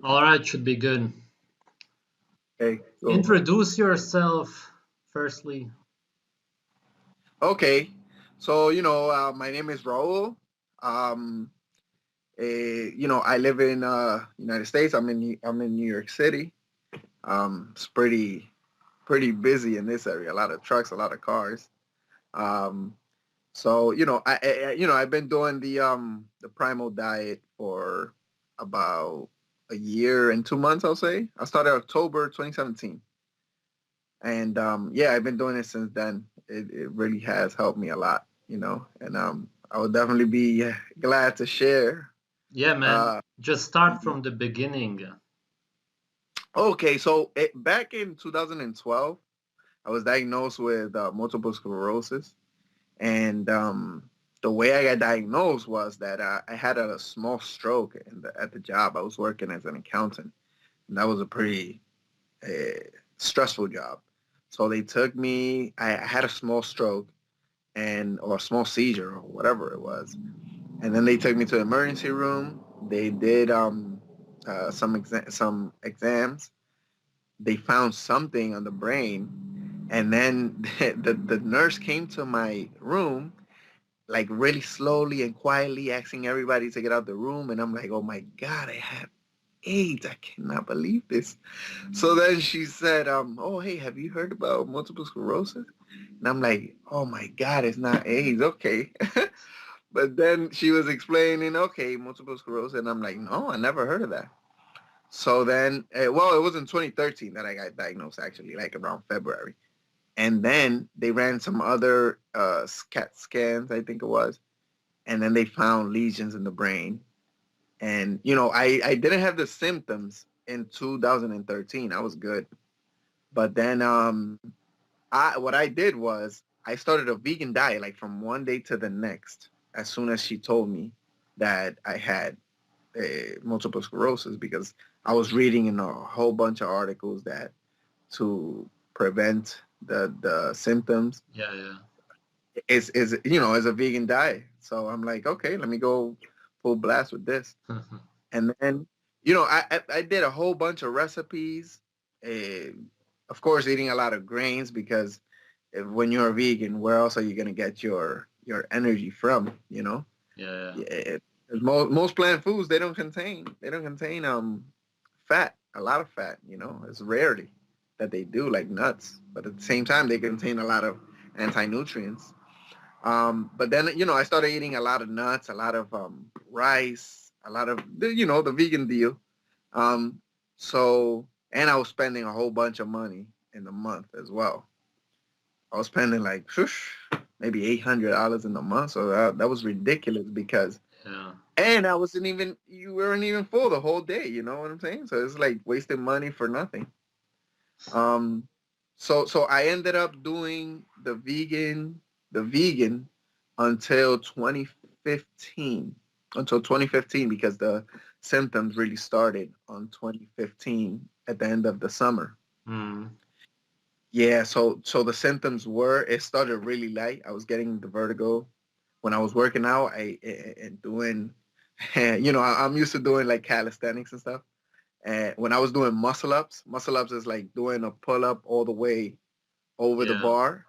All right, should be good. Okay, so Introduce yourself firstly. okay, so my name is Raul. Um, I live in United States. I'm in New York City. It's pretty busy in this area. A lot of trucks, a lot of cars. Um, so I've been doing the primal diet for about a year and 2 months. I'll say I started October 2017. And yeah, I've been doing it since then. It really has helped me a lot, and I would definitely be glad to share. Yeah, man. Uh, Just start from the beginning. okay, so back in 2012, I was diagnosed with multiple sclerosis, and the way I got diagnosed was that I had a small stroke at the job. I was working as an accountant, and that was a pretty stressful job. So they took me. I had a small stroke and or a small seizure or whatever it was. And then they took me to the emergency room. They did some exams. They found something on the brain, and then the nurse came to my room like really slowly and quietly, asking everybody to get out the room. And I'm like, oh my god, I have AIDS! I cannot believe this. So then she said, oh hey, have you heard about multiple sclerosis? And I'm like, oh my god, it's not AIDS, okay. But then she was explaining, okay, multiple sclerosis, and I'm like, no, I never heard of that. So then, well, it was in 2013 that I got diagnosed, actually, like around February. And then they ran some other CAT scans, I think it was, and then they found lesions in the brain. And I didn't have the symptoms in 2013. I was good, but then I what I did was I started a vegan diet like from one day to the next. As soon as she told me that I had multiple sclerosis, because I was reading in a whole bunch of articles that to prevent the symptoms Yeah, yeah. is a vegan diet. So I'm like, okay, let me go full blast with this. And then I did a whole bunch of recipes. Uh, of course, eating a lot of grains because when you're a vegan, where else are you gonna get your energy from? Yeah, yeah. Yeah, most plant foods they don't contain fat, a lot of fat. It's rarely that they do, like nuts, but at the same time they contain a lot of anti-nutrients. But then I started eating a lot of nuts, a lot of rice, a lot of the vegan deal. Um, so and I was spending a whole bunch of money in the month as well. I was spending like maybe $800 in a month, so that was ridiculous because Yeah. and I wasn't even you weren't even full the whole day. You know what I'm saying? So it's like wasting money for nothing. Um, so I ended up doing the vegan until 2015, because the symptoms really started on 2015 at the end of the summer. Mm. Yeah, so the symptoms were it started really light. I was getting the vertigo when I was working out. And doing, I'm used to doing like calisthenics and stuff. And when I was doing muscle ups is like doing a pull up all the way over the Yeah. bar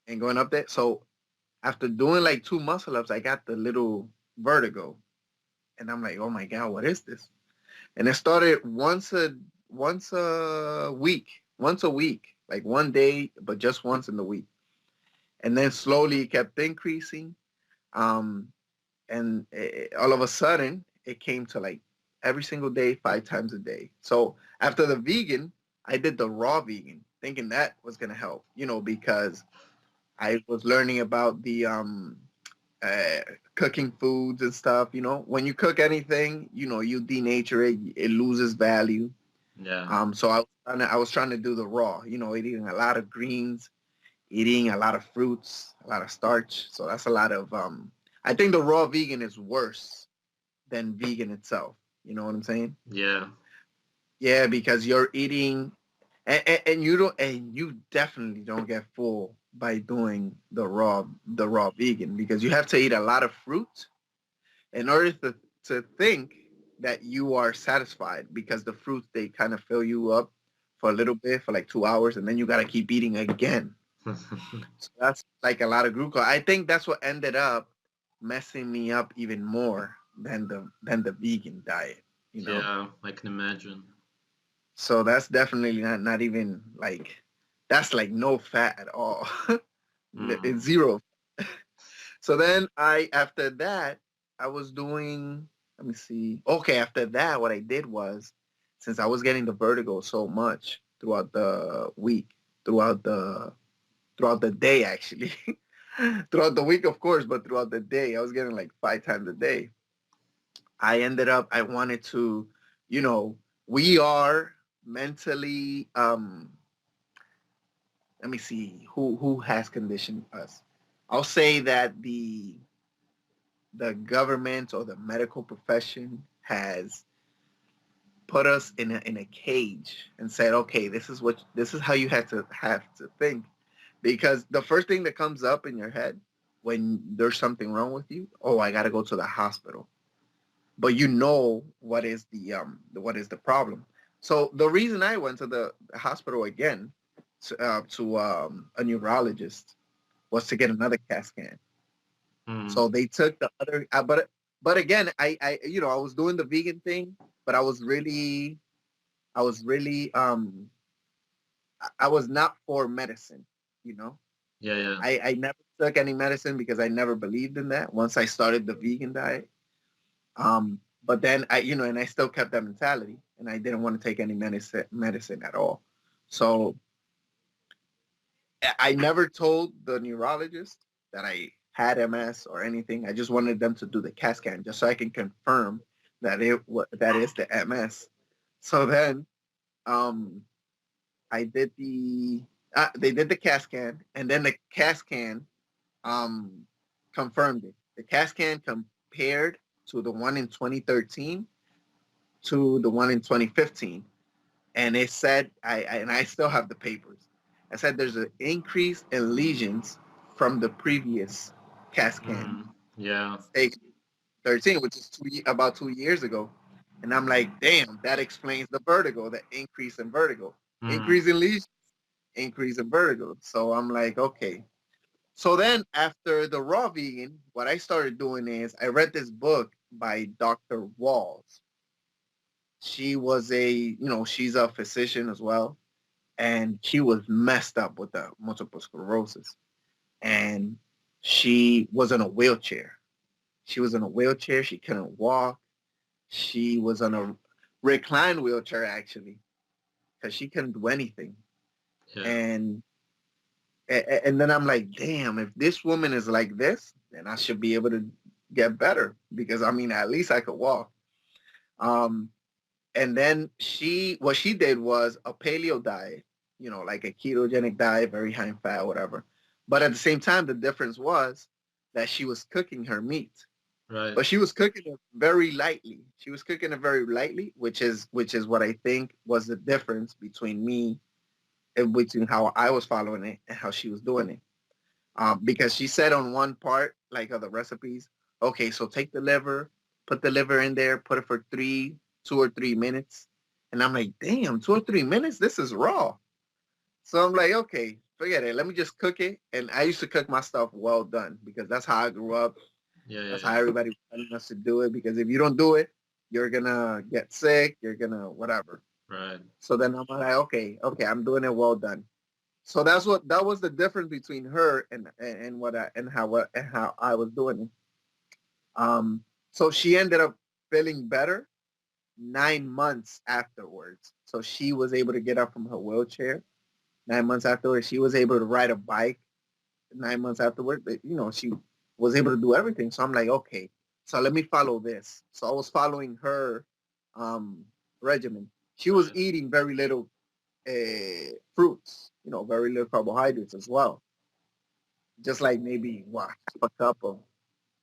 and going up there. So after doing like two muscle ups, I got the little vertigo, and I'm like, oh my god, what is this? And it started once a week, like one day, but just once in the week, and then slowly it kept increasing. Um, and all of a sudden, it came to like every single day, 5 times a day. So after the vegan, I did the raw vegan, thinking that was gonna help, because I was learning about the uh, cooking foods and stuff. When you cook anything, you denature it, it loses value. Yeah. So I was trying to do the raw, eating a lot of greens, eating a lot of fruits, a lot of starch. So that's a lot of. I think the raw vegan is worse than vegan itself. You know what I'm saying? Yeah. Yeah, because you're eating, and you definitely don't get full by doing the raw vegan, because you have to eat a lot of fruit in order to think that you are satisfied because the fruits they kind of fill you up for a little bit for like 2 hours, and then you got to keep eating again. So that's like a lot of glucose. I think that's what ended up messing me up even more than the vegan diet, you know. Yeah, I can imagine. So that's definitely not even like that's like no fat at all. Mm. It's zero. So then I after that I was doing, let me see. Okay, after that what I did was, since I was getting the vertigo so much throughout the week, throughout the throughout the day actually. Throughout the week of course, but throughout the day I was getting like 5 times a day. I ended up I wanted to, you know, we are mentally let me see who has conditioned us. I'll say that the government or the medical profession has put us in a cage and said, okay, this is how you have to think, because the first thing that comes up in your head when there's something wrong with you, oh, I got to go to the hospital. But you know what is the problem. So the reason I went to the hospital again to a neurologist was to get another CAT scan. Mm. So they took the other, but again, I I was doing the vegan thing, but I was really I was not for medicine. You know, Yeah, yeah. I never took any medicine because I never believed in that. Once I started the vegan diet, but then and I still kept that mentality, and I didn't want to take any medicine at all. So I never told the neurologist that I had MS or anything. I just wanted them to do the CAT scan just so I can confirm that is the MS. So then um, I did they did the CAT scan, and then the CAT scan um, confirmed it. The CAT scan compared to the one in 2013 to the one in 2015, and it said and I still have the papers. I said there's an increase in lesions from the previous CAT scan Mm. Yeah. stage 13, which is about 2 years ago. And I'm like, damn, that explains the vertigo, the increase in vertigo, Mm. increase in lesions, increase in vertigo. So I'm like, okay. So then after the raw vegan, what I started doing is I read this book by Dr. Walls. She was she's a physician as well, and she was messed up with the multiple sclerosis, and she was in a wheelchair. She was in a wheelchair. She couldn't walk. She was on a reclined wheelchair actually, because she couldn't do anything. Yeah. And and then I'm like, damn, if this woman is like this, then I should be able to get better, because I mean, at least I could walk. Um, and then what she did was a paleo diet, like a ketogenic diet, very high in fat, whatever. But at the same time, the difference was that she was cooking her meat, Right. but she was cooking it very lightly. She was cooking it very lightly, which is what I think was the difference between me and between how I was following it and how she was doing it. Because she said on one part, like of the recipes, okay, so take the liver, put the liver in there, put it for 2 or 3 minutes. And I'm like, damn, 2 or 3 minutes? This is raw. So I'm like, okay, forget it. Let me just cook it. And I used to cook my stuff well done because that's how I grew up. Yeah, yeah, That's how yeah. everybody was telling us to do it. Because if you don't do it, you're gonna get sick. You're gonna whatever. Right. So then I'm like, okay, I'm doing it well done. So that was the difference between her and how I was doing it. Um, so she ended up feeling better 9 months afterwards. So she was able to get up from her wheelchair 9 months afterwards. She was able to ride a bike 9 months afterwards. She was able to do everything. So I'm like, okay, so let me follow this. So I was following her um, regimen. She was Right. eating very little fruits, very little carbohydrates as well. Just like maybe what, half a cup of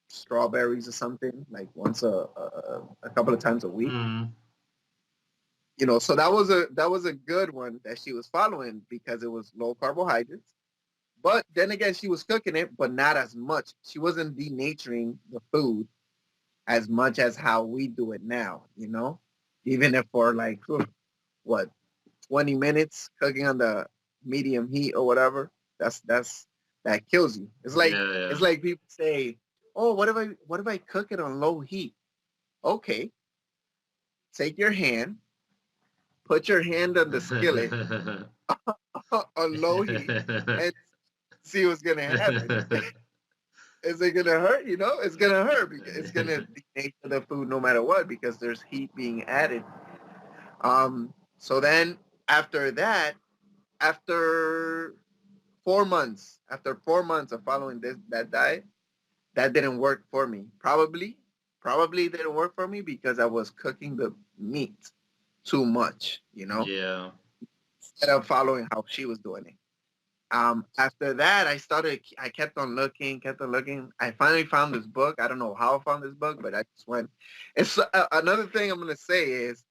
strawberries or something, like once a couple of times a week. Mm. So that was a good one that she was following because it was low carbohydrates. But then again, she was cooking it, but not as much. She wasn't denaturing the food as much as how we do it now, even if for like what 20 minutes cooking on the medium heat or whatever, that kills you. Yeah, It's yeah. like people say, "Oh, what if I cook it on low heat?" Okay, take your hand, put your hand on the skillet on low heat, and see what's gonna happen. Is it gonna hurt? It's gonna hurt because it's gonna denature the food no matter what because there's heat being added. So then after that, after 4 months, after 4 months of following that diet, that didn't work for me. Probably didn't work for me because I was cooking the meat too much, Yeah. instead of following how she was doing it. After that, I kept on looking, kept on looking. I finally found this book. I don't know how I found this book, but I just went. It's another thing I'm gonna say is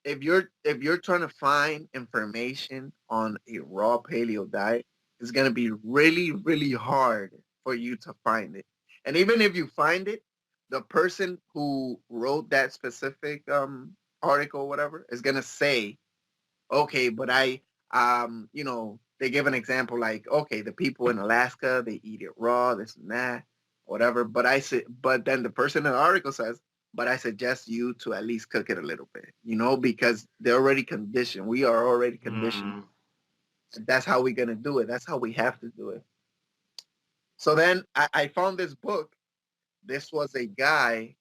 if you're trying to find information on a raw paleo diet, it's gonna be really, really hard for you to find it. And even if you find it, the person who wrote that specific article, or whatever, is gonna say, okay, but they give an example like, okay, the people in Alaska, they eat it raw, this and that, whatever. But then the person in the article says, but I suggest you to at least cook it a little bit, because they're already conditioned. We are already conditioned. Mm, That's how we're going to do it. That's how we have to do it. So then I found this book. This was a guy,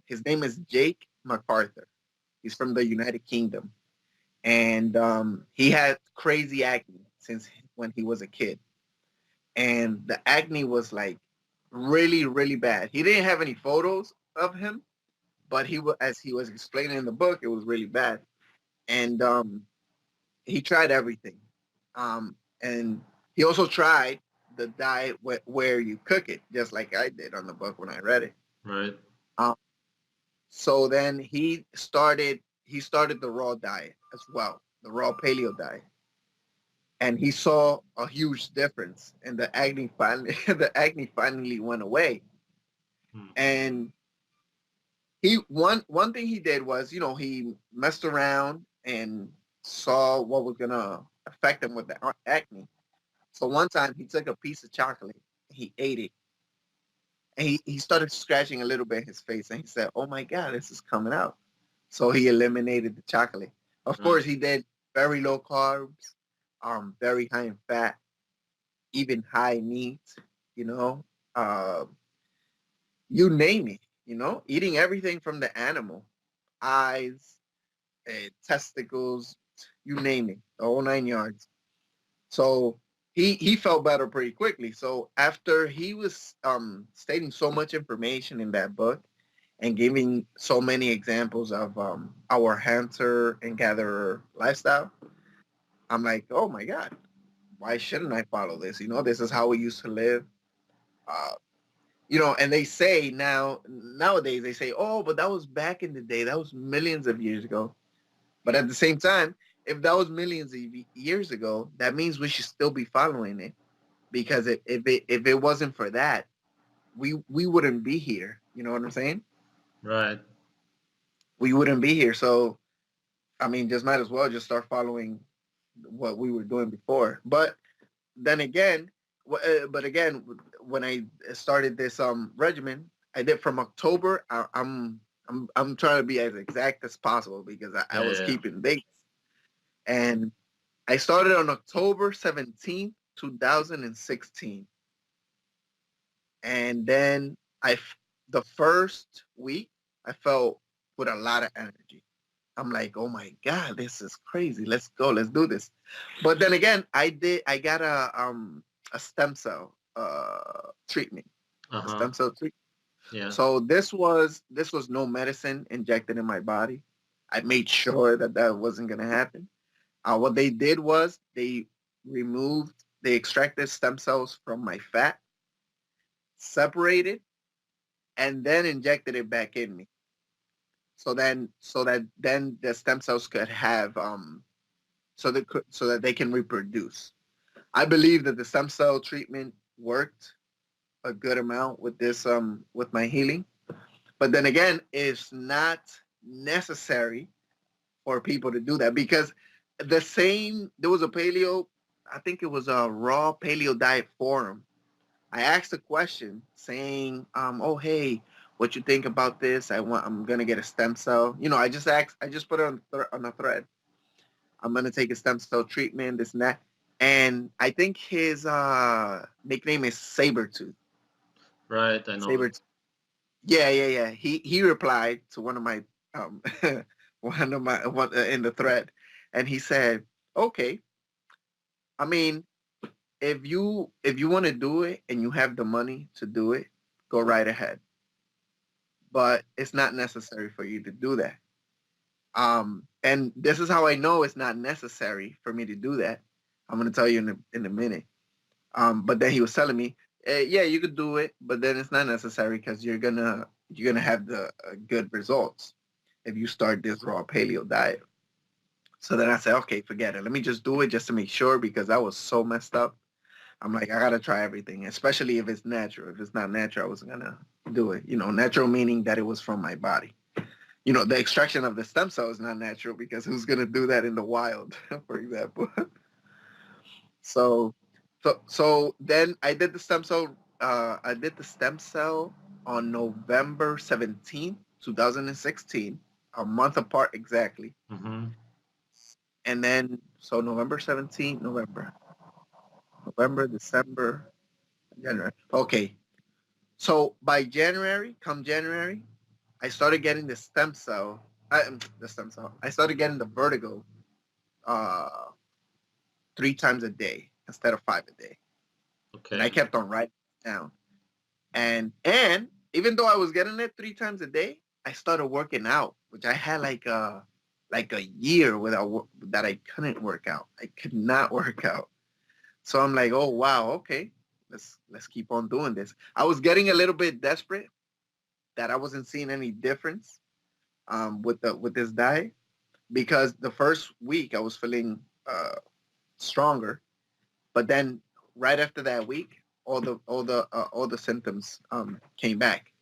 his name is Jake MacArthur. He's from the United Kingdom. And he had crazy acne since when he was a kid, and the acne was like really, really bad. He didn't have any photos of him, but as he was explaining in the book, it was really bad. And he tried everything, and he also tried the diet where you cook it, just like I did on the book when I read it. right. Um, so then he started the raw diet as well, the raw paleo diet, and he saw a huge difference, and the acne finally the acne finally went away. Mm, And one thing he did was, he messed around and saw what was gonna affect him with the acne. So one time he took a piece of chocolate, he ate it, and he started scratching a little bit in his face, and he said, "Oh my God, this is coming out." So he eliminated the chocolate. Of right. course, he did very low carbs, very high in fat, even high meat, you know, uh, you name it, eating everything from the animal, eyes, testicles, you name it, the whole 9 yards. So he felt better pretty quickly. So after he was stating so much information in that book and giving so many examples of our hunter and gatherer lifestyle, I'm like, oh my God, why shouldn't I follow this? This is how we used to live. Uh, and they say nowadays they say, oh, but that was back in the day. That was millions of years ago. But at the same time, if that was millions of years ago, that means we should still be following it because if it wasn't for that, we wouldn't be here. You know what I'm saying? Right. We wouldn't be here. So I mean, just might as well just start following what we were doing before. Then again, but again, when I started this regimen, I did from October. I'm trying to be as exact as possible because I Yeah, was yeah. keeping dates, and I started on October 17th, 2016, and then the first week I felt with a lot of energy. I'm like, oh my God, this is crazy. Let's go. Let's do this. But then again, I got a stem cell treatment. A Uh-huh. stem cell treatment. Yeah. So this was no medicine injected in my body. I made sure that wasn't gonna happen. What they did was they extracted stem cells from my fat, separated, and then injected it back in me. So that then the stem cells could have so that they can reproduce. I believe that the stem cell treatment worked a good amount with my healing. But then again, it's not necessary for people to do that because there was a paleo, I think it was a raw paleo diet forum. I asked a question saying, oh, hey, what you think about this? I'm going to get a stem cell. I just put it on a thread. I'm going to take a stem cell treatment, this and that. And I think his nickname is Sabretooth. Right, I know it. Sabretooth. Yeah. He replied to one of my um one in the thread, and he said, "Okay, I mean, if you want to do it and you have the money to do it, go right ahead. But it's not necessary for you to do that. And this is how I know it's not necessary for me to do that. I'm gonna tell you in a minute. But then he was telling me, yeah, you could do it, but then it's not necessary because you're gonna have the good results if you start this raw paleo diet. So then I said, okay, forget it. Let me just do it just to make sure because I was so messed up. I'm like, I gotta try everything, especially if it's natural. If it's not natural, I wasn't gonna do it. Natural meaning that it was from my body. The extraction of the stem cell is not natural because who's gonna do that in the wild, for example? So, so then I did the stem cell. I did the stem cell on November 17th, 2016, a month apart exactly. Mm-hmm. And then so November 17th, November, December, January. Okay. So by January, come January, I started getting the stem cell. The stem cell. I started getting the vertigo uh, 3 times a day instead of 5 a day, and I Okay. kept on writing it down. And even though I was getting it 3 times a day, I started working out, which I had like a year that I couldn't work out. I could not work out. So I'm like, oh wow, okay, let's keep on doing this. I was getting a little bit desperate that I wasn't seeing any difference with this diet because the first week I was feeling stronger, but then right after that week, all the symptoms came back.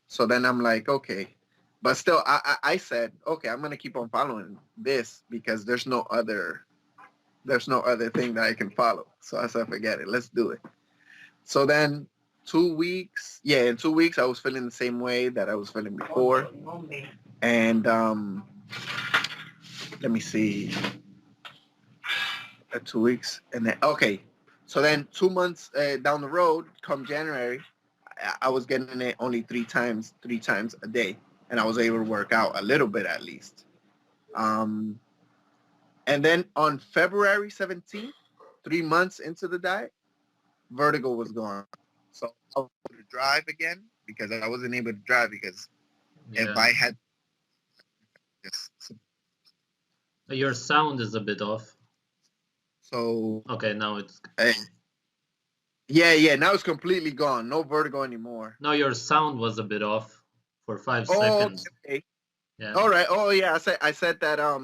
So then I'm like, okay, but still, I said, okay, I'm gonna keep on following this because there's no other thing that I can follow. So I said, forget it, let's do it. So then 2 weeks, yeah, in 2 weeks I was feeling the same way that I was feeling before, and let me see, 2 weeks, and then okay, so then 2 months down the road, come January, I was getting it only three times a day, and I was able to work out a little bit at least. Um, and then on February 17th, 3 months into the diet, vertigo was gone. So I was able to drive again because I wasn't able to drive because if Yeah. I had this, Your sound is a bit off. so Okay, now it's uh, yeah, now it's completely gone. No vertigo anymore. now your sound was a bit off for five Oh, seconds. okay. Yeah. All right. Oh, yeah. I said that uh,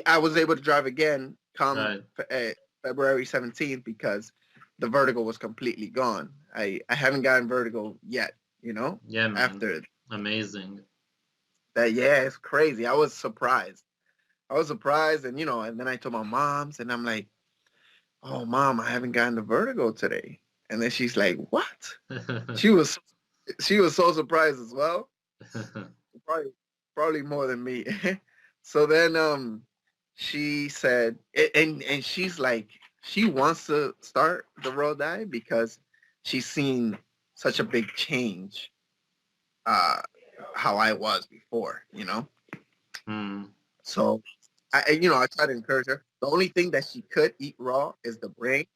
I was able to drive again come Right. February 17th because the vertigo was completely gone. I haven't gotten vertigo yet. Yeah, man. After Amazing. that, yeah, it's crazy. I was surprised. And then I told my moms, and I'm like, "Oh, mom, I haven't gotten the vertigo today." And then she's like, "What?" She was she was so surprised as well. Probably probably more than me. So then she said, and she's like, she wants to start the raw diet because she's seen such a big change uh how I was before. Hmm. So I try to encourage her. The only thing that she could eat raw is the brain,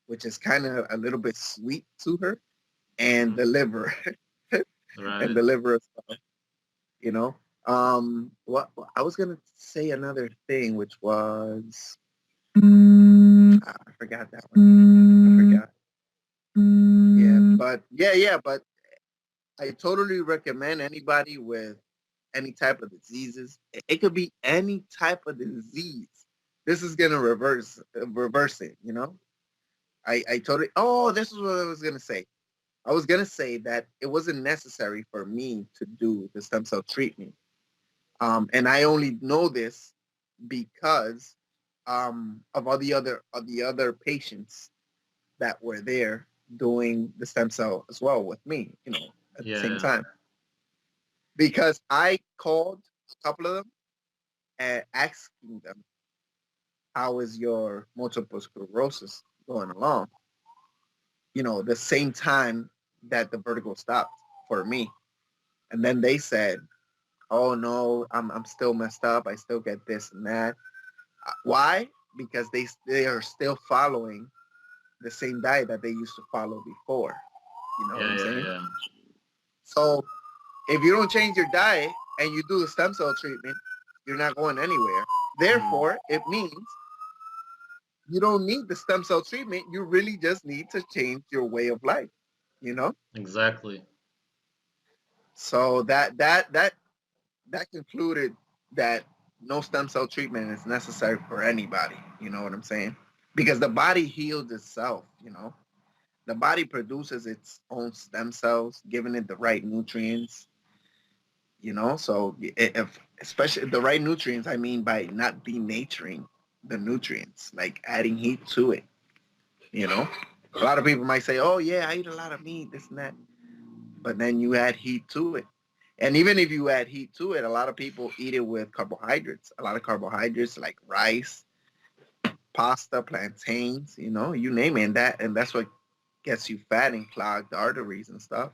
which is kind of a little bit sweet to her, and Hmm. the liver and Right. the liver stuff, you know. What I was gonna say another thing, which was I forgot that one. I forgot. Yeah, but I totally recommend anybody with any type of diseases. It could be any type of disease. This is gonna reverse it. I totally. Oh, this is what I was gonna say. I was gonna say that it wasn't necessary for me to do the stem cell treatment, and I only know this because of all the other patients that were there doing the stem cell as well with me, at the same Yeah. time. Because I called a couple of them and asking them, "How is your multiple sclerosis going along?" The same time that the vertigo stopped for me, and then they said, "Oh no, I'm still messed up. I still get this and that." Why? Because they are still following the same diet that they used to follow before. You know what Yeah, I'm yeah, saying? yeah. So if you don't change your diet and you do the stem cell treatment, you're not going anywhere. Mm, Therefore, it means you don't need the stem cell treatment. You really just need to change your way of life, you know? exactly. So that concluded that no stem cell treatment is necessary for anybody. You know what I'm saying? Because the body heals itself. The body produces its own stem cells, giving it the right nutrients. So if especially the right nutrients, I mean by not denaturing the nutrients, like adding heat to it. You know, a lot of people might say, "Oh yeah, I eat a lot of meat, this and that," but then you add heat to it. And even if you add heat to it, a lot of people eat it with carbohydrates. A lot of carbohydrates like rice, pasta, plantains, you name it. And that's what gets you fat and clogged arteries and stuff.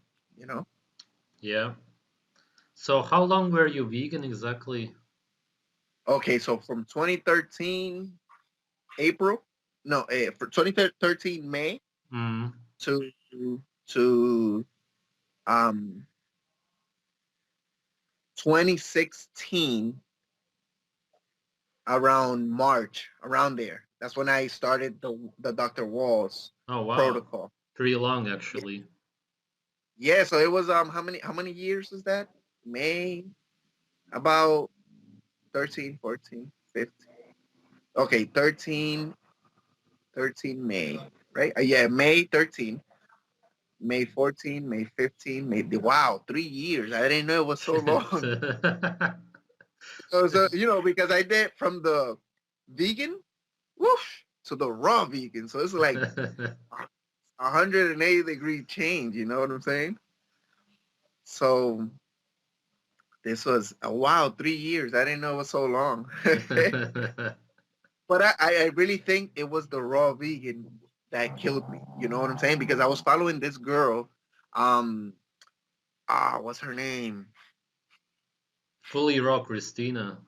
Yeah. So how long were you vegan exactly? Okay, so from 2013 April, no, for 2013 May Mm, to to um 2016 around March, around there. That's when I started the Dr. Walls oh wow. protocol. Pretty long Yeah, actually. yeah. So it was how many years is that? May about 13, 14, 15. Okay, 13 May, right? Yeah, May 13, May 14, May 15, May. Wow, 3 years. I didn't know it was so long. So, because I did from the vegan, whoosh, to the raw vegan. So it's like 180-degree change. You know what I'm saying? So this was a wow, 3 years. I didn't know it was so long. But I really think it was the raw vegan that killed me. You know what I'm saying? Because I was following this girl. Um, what's her name? FullyRawKristina.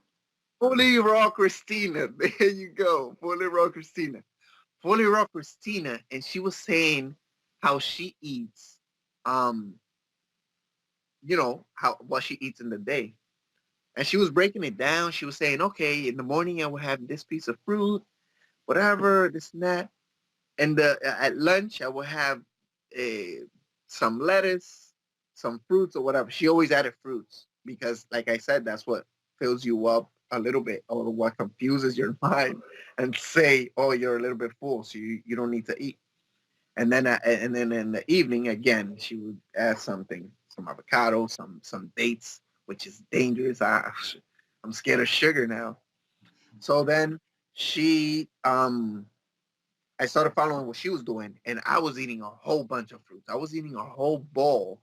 Fully Raw Christina. There you go. Fully Raw Christina. Fully Raw Christina. And she was saying how she eats, um, how what she eats in the day. And she was breaking it down. She was saying, okay, in the morning I will have this piece of fruit, whatever, this and that. And at lunch I will have a some lettuce, some fruits or whatever. She always added fruits because, like I said, that's what fills you up a little bit or what confuses your mind and say, oh, you're a little bit full, so you don't need to eat. And then in the evening again, she would add something, some avocado, some dates, which is dangerous. I'm scared of sugar now. So then she I started following what she was doing, and I was eating a whole bunch of fruits. I was eating a whole bowl,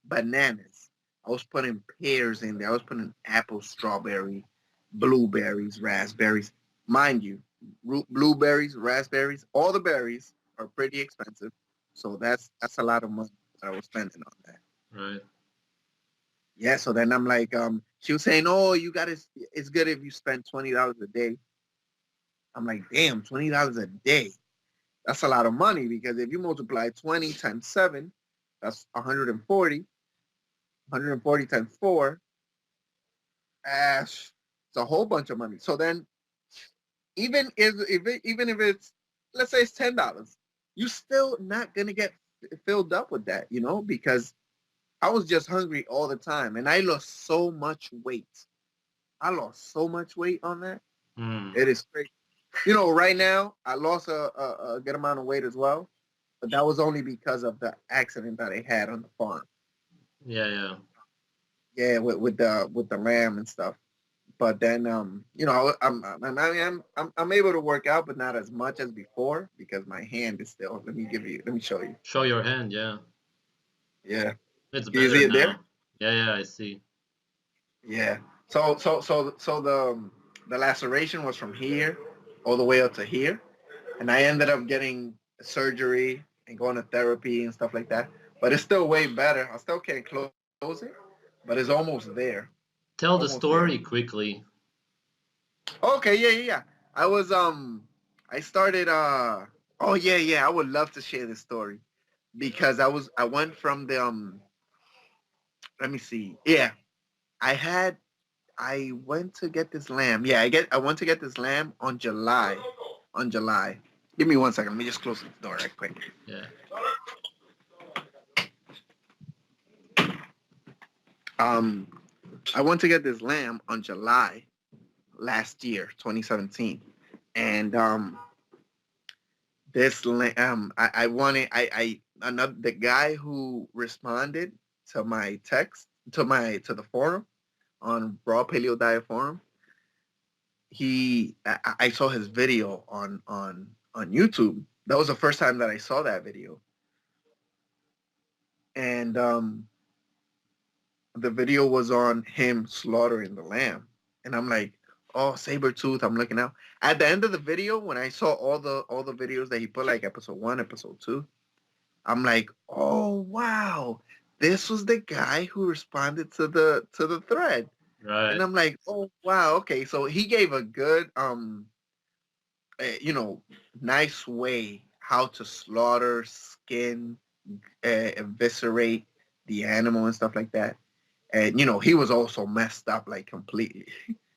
bananas. I was putting pears in there. I was putting apples, strawberry, blueberries, raspberries. Mind you, blueberries, raspberries, all the berries are pretty expensive. So that's a lot of money that I was spending on that. Right. Yeah. So then I'm like, she was saying, oh, it's good if you spend $20 a day. I'm like, damn, $20 a day. That's a lot of money because if you multiply 20 times 7, that's 140. 140 times 4, it's a whole bunch of money. So then even if it's, let's say it's $10, you still not going to get filled up with that, because I was just hungry all the time and I lost so much weight. I lost so much weight on that. Mm, It is crazy. Right now I lost a good amount of weight as well. but that was only because of the accident that I had on the farm. Yeah, yeah. Yeah, with the lamb and stuff. But then, you know, I'm able to work out, but not as much as before because my hand is still. Let me show you. Show your hand, yeah. Yeah, It's can you better see it there? now. Yeah, yeah, I see. Yeah. So the laceration was from here all the way up to here, and I ended up getting surgery and going to therapy and stuff like that. But it's still way better. I still can't close it, but it's almost there. Tell the Almost there. story quickly. Okay, yeah, yeah, yeah. I was I started oh yeah, yeah, I would love to share this story because I went from the let me see. Yeah. I had I went to get this lamb. Yeah, I went to get this lamb on July. On July. Give me 1 second. Let me just close the door right quick. Yeah. Um I went to get this lamb on July last year, 2017. And I wanted I another the guy who responded to my text to the forum on Raw Paleo Diet forum. I saw his video on YouTube. That was the first time that I saw that video, and the video was on him slaughtering the lamb, and I'm like, oh, saber tooth. I'm looking out. At the end of the video, when I saw all the videos that he put, like episode 1, episode 2, I'm like, oh wow, this was the guy who responded to the thread, and Right. I'm like, oh wow, okay, so he gave a good you know, nice way how to slaughter, skin, eviscerate the animal and stuff like that. And you know, he was also messed up like completely.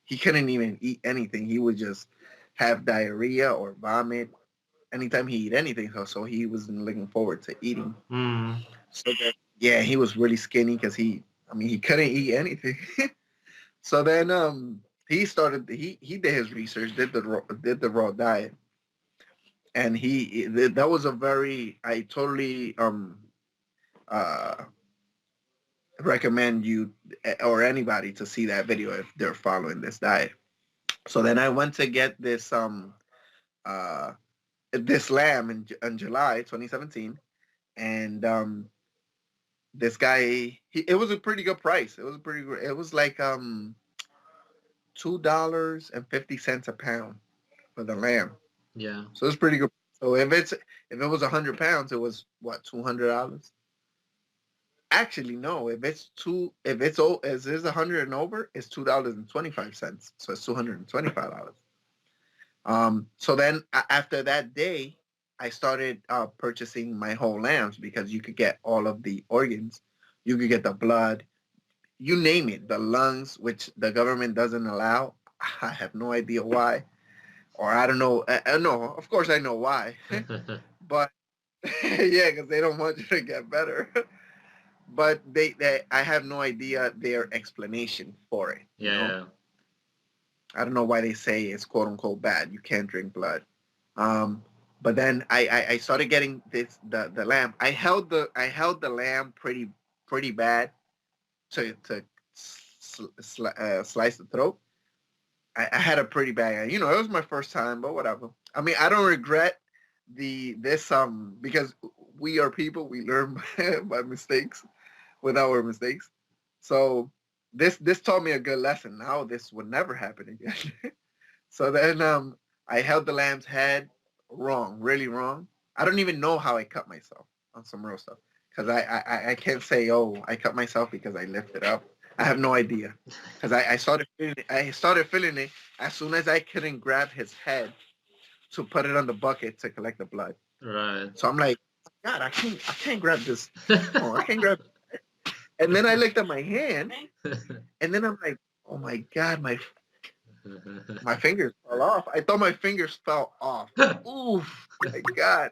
He couldn't even eat anything. He would just have diarrhea or vomit anytime he eat anything. So he wasn't looking forward to eating. Mm. So that, yeah, he was really skinny because I mean, he couldn't eat anything. So then, he did his research, did the raw diet, and that was a very I totally uh recommend you or anybody to see that video if they're following this diet. So then I went to get uh this lamb in July 2017, and this guy it was a pretty good price. It was pretty good. It was like $2.50 a pound for the lamb. Yeah. So it's pretty good. So if it was 100 pounds, it was what, $200? Actually, no. If it's as is 100 and over, it's $2.25. So it's $225. So then after that day, I started purchasing my whole lambs because you could get all of the organs. You could get the blood, you name it, the lungs, which the government doesn't allow. I have no idea why, or I don't know. No, of course I know why, but yeah, because they don't want you to get better. But I have no idea their explanation for it. You know, Yeah. I don't know why they say it's quote unquote bad. You can't drink blood. Um, but then I started getting the lamb. I held the lamb pretty bad to slice the throat. I had a pretty bad. You know, it was my first time, but whatever. I mean, I don't regret this because we are people. We learn by mistakes with our mistakes. So this taught me a good lesson. Now this would never happen again. So then I held the lamb's head wrong, really wrong. I don't even know how I cut myself on some real stuff because I can't say, oh, I cut myself because I lifted up. I have no idea because I started feeling it as soon as I couldn't grab his head to put it on the bucket to collect the blood. Right. So I'm like, God, I can't grab this. Oh, I can't grab. And then I looked at my hand, and then I'm like, oh my God, my fingers fell off. I thought my fingers fell off. Oof, my God.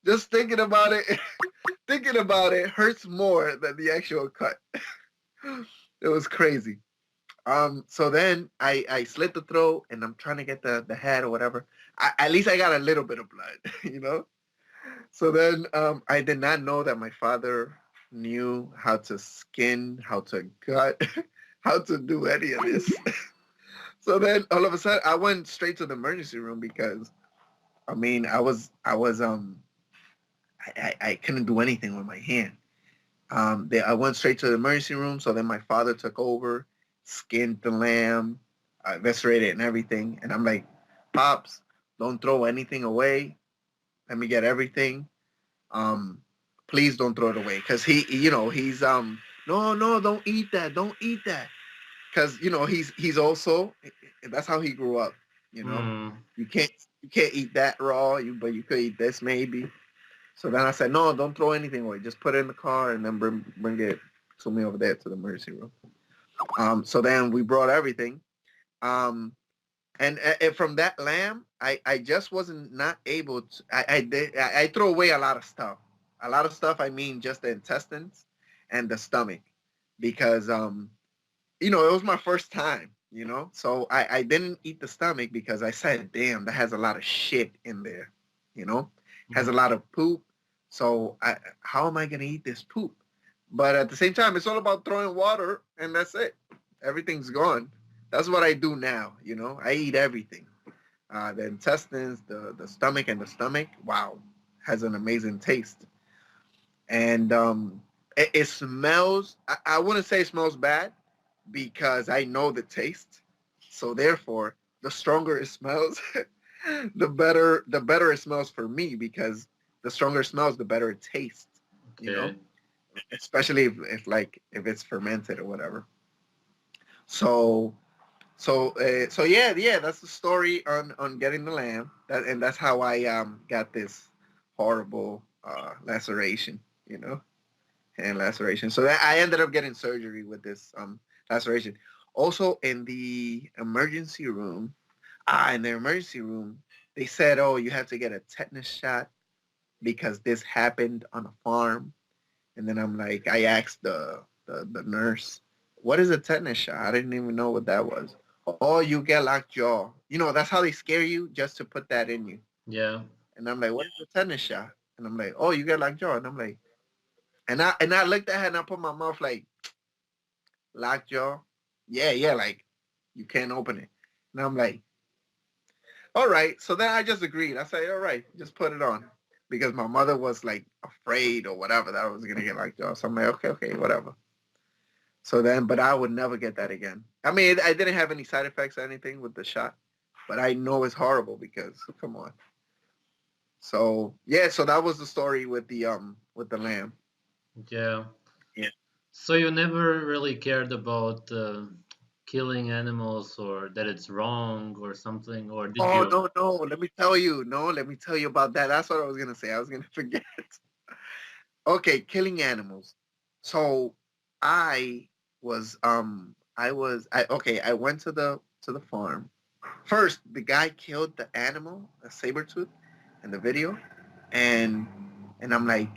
Just thinking about it, thinking about it hurts more than the actual cut. It was crazy. So then I slit the throat and I'm trying to get the head or whatever. At least I got a little bit of blood, you know? So then I did not know that my father knew how to skin, how to gut, how to do any of this. So then all of a sudden I went straight to the emergency room because I mean I couldn't do anything with my hand. I went straight to the emergency room. So then my father took over, skinned the lamb, eviscerated and everything. And I'm like, Pops, don't throw anything away. Let me get everything. Um, please don't throw it away because he's no, no, don't eat that, don't eat that, because he's also that's how he grew up. You know, Hmm. you can't you can't eat that raw. But you could eat this maybe. So then I said, no, don't throw anything away. Just put it in the car and then bring it to me over there to the emergency room. So then we brought everything. Um, and from that lamb, I just wasn't not able to. I throw away a lot of stuff. A lot of stuff. I mean, just the intestines and the stomach, because it was my first time. So I didn't eat the stomach because I said, damn, that has a lot of shit in there. Has a lot of poop. So how am I gonna eat this poop? But at the same time, it's all about throwing water, and that's it. Everything's gone. That's what I do now. I eat everything. The intestines, the stomach, and the stomach. Wow, has an amazing taste. And it smells. I wouldn't say it smells bad because I know the taste. So therefore, the stronger it smells, the better it smells for me because the stronger it smells, the better it tastes. You know, Okay. especially if it's fermented or whatever. So so yeah, that's the story on getting the lamb. And that's how I got this horrible laceration. Hand laceration. So that I ended up getting surgery with this laceration. Also in the emergency room, in the emergency room, they said, "Oh, you have to get a tetanus shot because this happened on a farm." And then I asked the nurse, "What is a tetanus shot?" I didn't even know what that was. Oh, you get lockjaw. That's how they scare you just to put that in you. Yeah. And I'm like, "What is a tetanus shot?" And I'm like, "Oh, you get lockjaw." And I'm like, and I looked at her and I put my mouth like lockjaw. Yeah, yeah, like you can't open it. And I'm like, all right. So then I just agreed. I said, all right, just put it on. Because my mother was like afraid or whatever that I was gonna get lockjaw. So I'm like, okay, okay, whatever. So then, but I would never get that again. I mean, I didn't have any side effects or anything with the shot, but I know it's horrible because come on. So yeah, so that was the story with the lamb. Yeah. Yeah. So you never really cared about killing animals or that it's wrong or something, or did Oh you? no, no, let me tell you. No, let me tell you about that. That's what I was gonna say. I was gonna forget. Okay, killing animals. So I I went to the farm. First, the guy killed the animal, a saber tooth, in the video, and I'm like,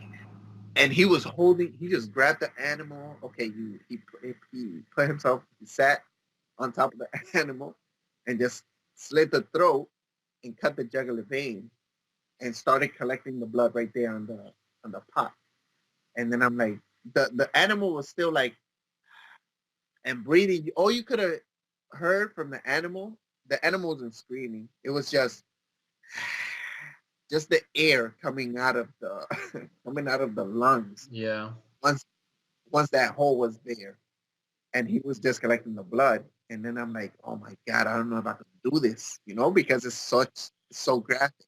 and he just grabbed the animal. Okay, he put himself, he sat on top of the animal, and just slit the throat and cut the jugular vein and started collecting the blood right there on the pot. And then I'm like, the animal was still like and breathing. All you could have heard from the animal wasn't screaming. It was just the air coming out of the coming out of the lungs Yeah. once that hole was there, and he was just collecting the blood. And then I'm like, oh my god, I don't know if I can do this, because it's so graphic.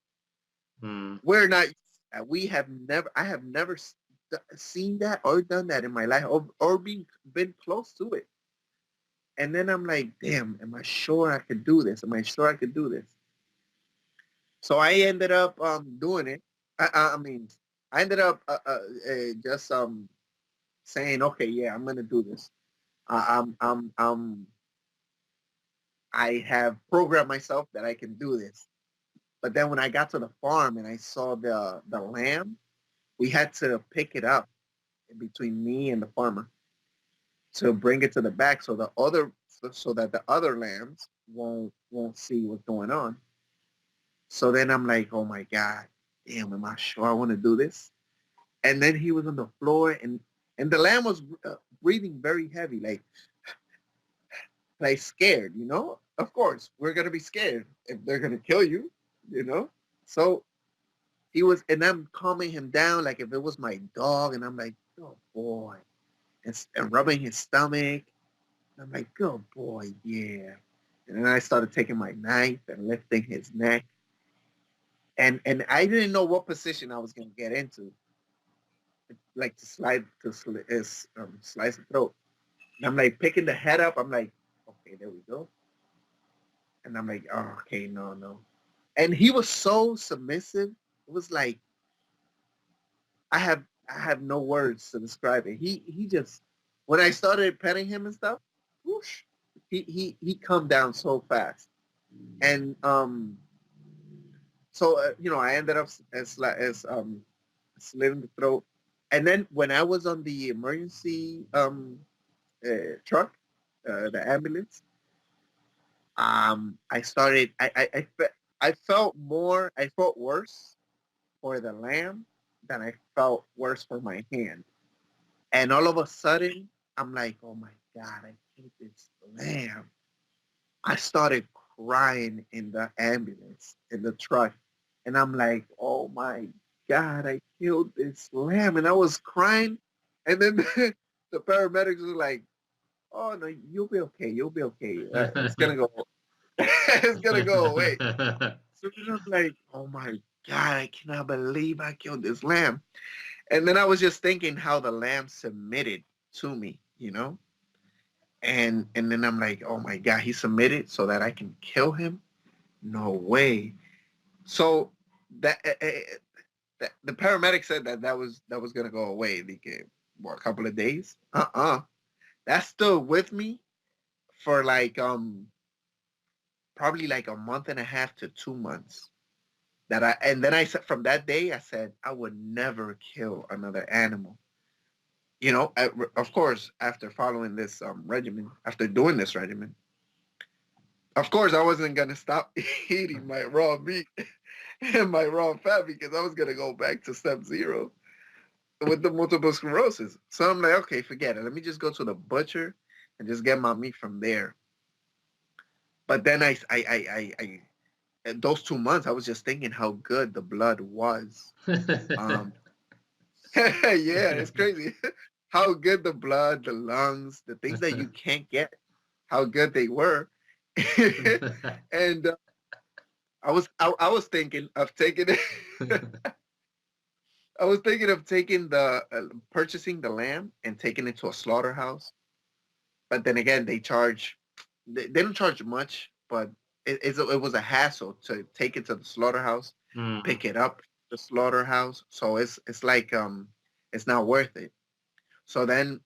Hmm. We're not. I have never seen that or done that in my life, or been close to it. And then I'm like, damn, am I sure I could do this? Am I sure I could do this? So I ended up doing it. I mean, I ended up just saying, okay, yeah, I'm gonna do this. I have programmed myself that I can do this. But then when I got to the farm and I saw the lamb, we had to pick it up between me and the farmer to bring it to the back so that the other lambs won't see what's going on. So then I'm like, oh my god. damn, am I sure I want to do this? And then he was on the floor, and the lamb was breathing very heavy, like scared. Of course, we're gonna be scared if they're gonna kill you. You know. So he was, and I'm calming him down like if it was my dog, and I'm like, oh boy, and rubbing his stomach. I'm like, good boy, yeah. And then I started taking my knife and lifting his neck, and I didn't know what position I was gonna get into, like to slice the throat. And I'm like picking the head up. I'm like, okay, there we go. And I'm like, oh, okay, no, no. And he was so submissive. It was like I have no words to describe it. He just when I started petting him and stuff, whoosh, he calmed down so fast. And so I ended up as slit in the throat. And then when I was on the emergency truck, the ambulance, I started. I felt worse for the lamb than I felt worse for my hand. And all of a sudden, I'm like, oh my god, I hate this lamb. I started crying in the ambulance, in the truck. And I'm like, oh my God, I killed this lamb. And I was crying. And then the paramedics were like, oh no, you'll be okay. You'll be okay. It's going to go, it's going to go away. So then I'm like, oh my God, I cannot believe I killed this lamb. And then I was just thinking how the lamb submitted to me. And then I'm like, oh my God, he submitted so that I can kill him? No way. So that the paramedic said that was gonna go away. Like, what, a couple of days? That's still with me for like probably like a month and a half to 2 months. And then I said from that day I said I would never kill another animal. Of course, after following this regimen, after doing this regimen, of course I wasn't gonna stop eating my raw meat and my raw fat because I was gonna go back to step zero with the multiple sclerosis. So I'm like, okay, forget it. Let me just go to the butcher and just get my meat from there. But then those 2 months, I was just thinking how good the blood was. Um, yeah, it's crazy how good the blood, the lungs, the things that you can't get, how good they were. And I was thinking of taking it. I was thinking of taking purchasing the lamb and taking it to a slaughterhouse. But then again, they don't charge much, but it was a hassle to take it to the slaughterhouse, Mm. pick it up the slaughterhouse. So it's like it's not worth it. So then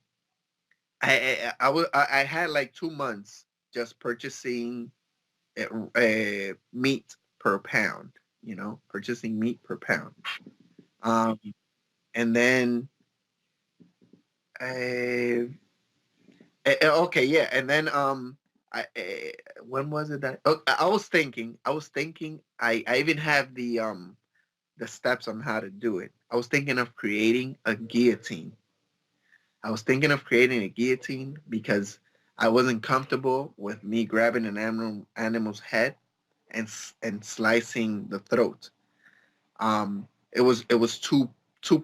I had like 2 months just purchasing meat per pound. Purchasing meat per pound. Um, and then I okay, yeah, and then when was it that? Oh, I was thinking. I even have the steps on how to do it. I was thinking of creating a guillotine. I was thinking of creating a guillotine because I wasn't comfortable with me grabbing an animal's head and slicing the throat. It was too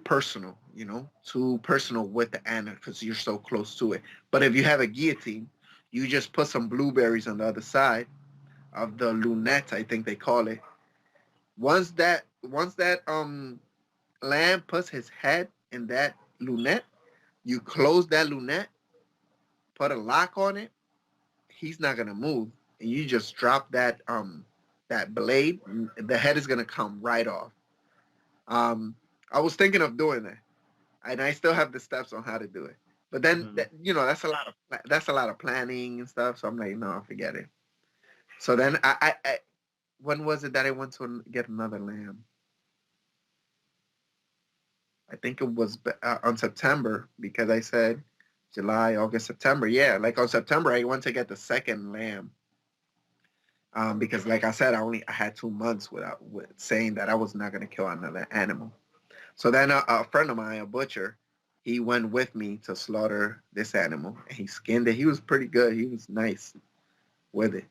personal, too personal with the animal because you're so close to it. But if you have a guillotine, you just put some blueberries on the other side of the lunette, I think they call it. Once that lamb puts his head in that lunette, you close that lunette, put a lock on it. He's not gonna move, and you just drop that blade. The head is gonna come right off. Um, I was thinking of doing that, and I still have the steps on how to do it. But then, Mm. that's a lot of planning and stuff. So I'm like, no, forget it. So then, when was it that I went to get another lamb? I think it was on September because I said July, August, September. Yeah, like on September, I went to get the second lamb. because like I said, I had 2 months with saying that I was not going to kill another animal. So then a friend of mine, a butcher, he went with me to slaughter this animal, and he skinned it. He was pretty good. He was nice with it.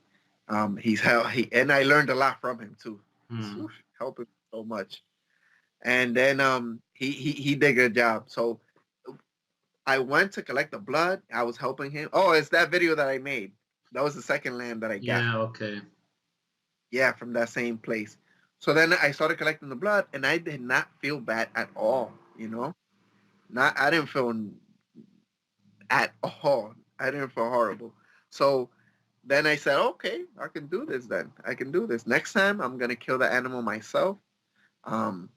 And I learned a lot from him too. He's Hmm. helping so much. And then he did a good job. So I went to collect the blood. I was helping him. Oh, it's that video that I made. That was the second lamb that I got. Yeah. Okay. Yeah, from that same place. So then I started collecting the blood, and I did not feel bad at all. Not I didn't feel at all. I didn't feel horrible. So then I said, okay, I can do this. Then I can do this. Next time, I'm gonna kill the animal myself. Um,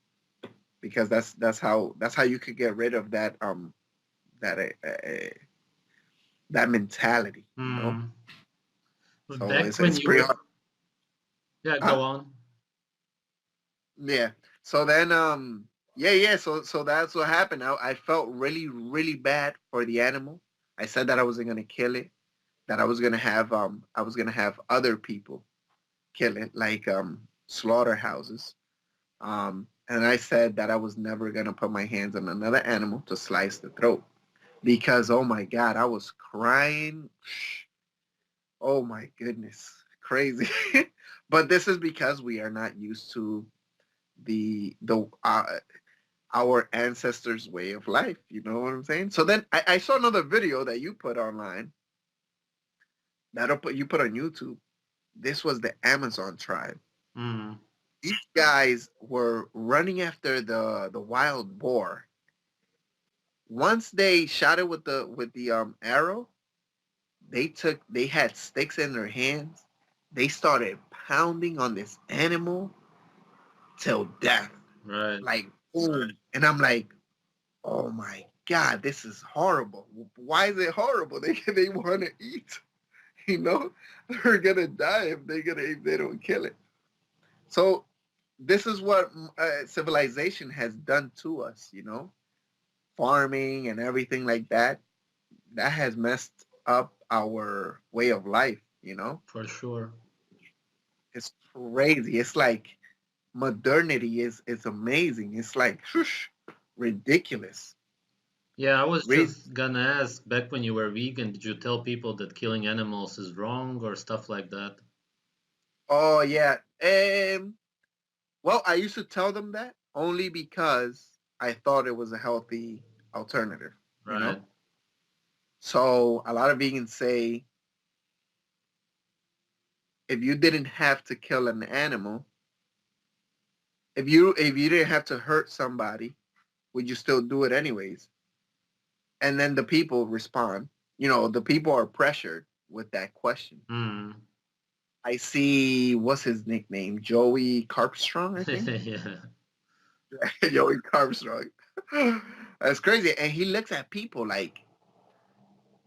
because that's how you could get rid of that that mentality. Hmm. But So back it's when it's you pretty were, hard. yeah, Huh? go on. Yeah. So then yeah. So that's what happened. I felt really really bad for the animal. I said that I wasn't gonna kill it. That I was gonna have other people kill it, like slaughterhouses. And I said that I was never gonna put my hands on another animal to slice the throat because oh my god, I was crying. Oh my goodness, crazy. But this is because we are not used to the our ancestors' way of life. You know what I'm saying? So then I saw another video that you put online you put on YouTube. This was the Amazon tribe. Hmm. These guys were running after the wild boar. Once they shot it with the arrow, they had sticks in their hands. They started pounding on this animal till death. Right. Like boom. And I'm like, oh my god, this is horrible. Why is it horrible? They want to eat. You know, they're gonna die if they don't kill it. So this is what civilization has done to us. Farming and everything like that. That has messed up our way of life. For sure. It's crazy. It's like modernity is amazing. It's like whoosh, ridiculous. Yeah, I was Rid- just gonna ask, back when you were vegan, did you tell people that killing animals is wrong or stuff like that? oh yeah. Well, I used to tell them that only because I thought it was a healthy alternative. You know. Right. So a lot of vegans say if you didn't have to kill an animal, if you didn't have to hurt somebody, would you still do it anyways? And then the people respond. The people are pressured with that question. Hmm. I see what's his nickname? Joey Carpstrong, I think. Yeah. Joey Carpstrong. That's crazy. And he looks at people like,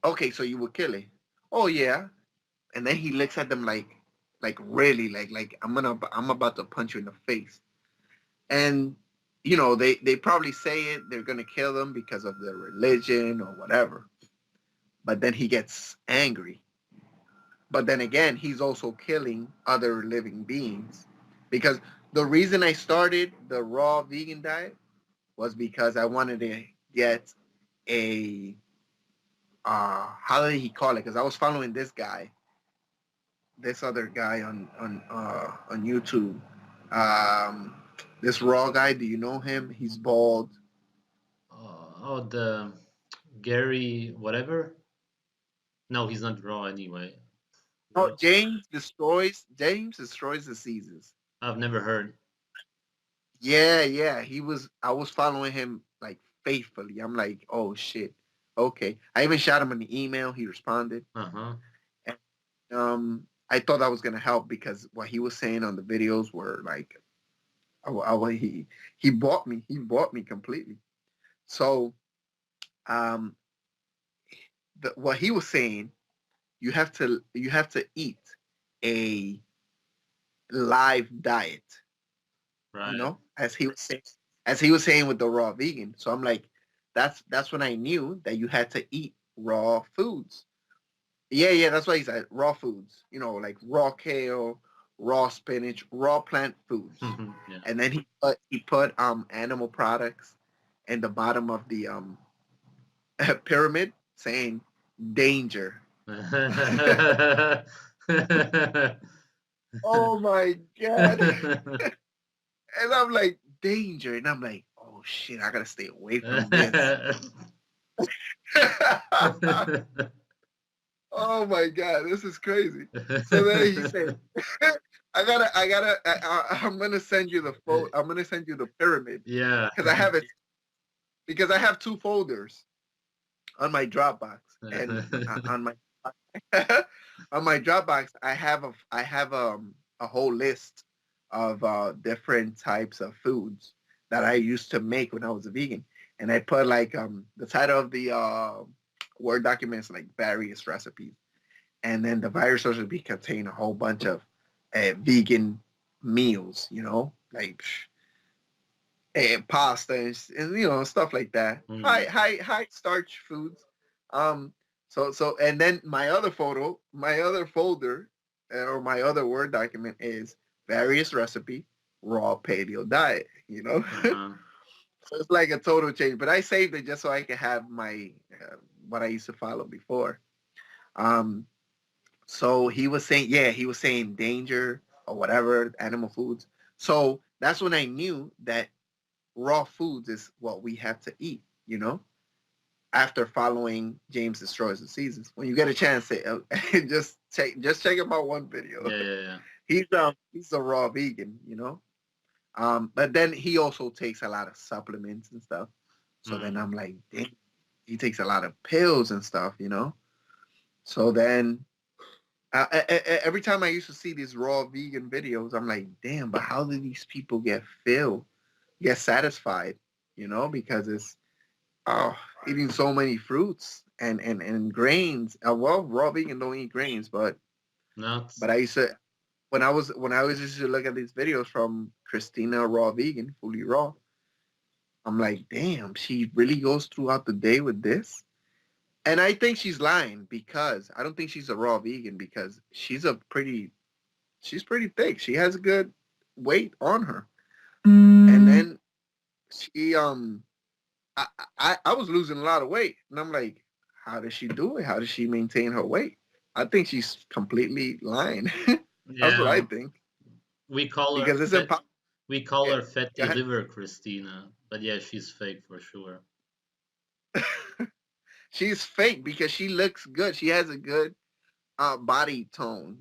okay, so you would kill it. Oh yeah. And then he looks at them like really, like I'm about to punch you in the face. And they probably say it, they're gonna kill them because of their religion or whatever. But then he gets angry. But then again, he's also killing other living beings. Because the reason I started the raw vegan diet was because I wanted to get a how did he call it? Because I was following this other guy on YouTube. Um, this raw guy, do you know him? He's bald. Oh, the Gary whatever? No, he's not raw anyway. Oh, What? James destroys diseases. I've never heard. Yeah. I was following him like faithfully. I'm like, oh shit. Okay. I even shot him an email. He responded. Uh-huh. And, I thought that was gonna help because what he was saying on the videos were like, he bought me. He bought me completely. So, um, what he was saying, you have to eat a live diet. Right. As he was saying with the raw vegan. So I'm like, that's when I knew that you had to eat raw foods. Yeah, that's why he said raw foods. Like raw kale, raw spinach, raw plant foods. Yeah. And then he put animal products in the bottom of the pyramid saying danger. Oh my god. And I'm like, danger. And I'm like, oh shit, I gotta stay away from this. Oh my god, this is crazy. So then he said, I'm gonna send you the I'm gonna send you the pyramid Yeah. because I have it because I have two folders on my Dropbox and on my on my Dropbox I have a whole list of different types of foods that I used to make when I was a vegan, and I put like the title of the Word documents like various recipes, and then the various recipes contain a whole bunch of vegan meals, like pasta and stuff like that. High Mm. high high starch foods. Um, and then my other folder, or my other Word document is various recipe raw paleo diet. Uh-huh. So it's like a total change. But I saved it just so I could have my what I used to follow before. Um, so he was saying danger or whatever animal foods. So that's when I knew that raw foods is what we have to eat, after following James Destroys the Seasons. When you get a chance to just check him out one video. Yeah, yeah, yeah. He's a raw vegan, but then he also takes a lot of supplements and stuff. So then Mm. I'm like, dang, he takes a lot of pills and stuff. So then every time I used to see these raw vegan videos, I'm like, damn, but how do these people get satisfied? Because it's oh, eating so many fruits and grains. Well, raw vegan don't eat grains, but Nuts. but I used to when I was used to look at these videos from Christina Raw Vegan, Fully Raw. I'm like, damn, she really goes throughout the day with this. And I think she's lying because I don't think she's a raw vegan because she's pretty thick. She has a good weight on her. And then she I was losing a lot of weight, and I'm like, how does she do it? How does she maintain her weight? I think she's completely lying. That's what I Yeah. think We call her because it's fat. impossible. We call Yeah, her go fatty ahead. liver Christina, but yeah, she's fake for sure. She's fake because she looks good. She has a good body tone.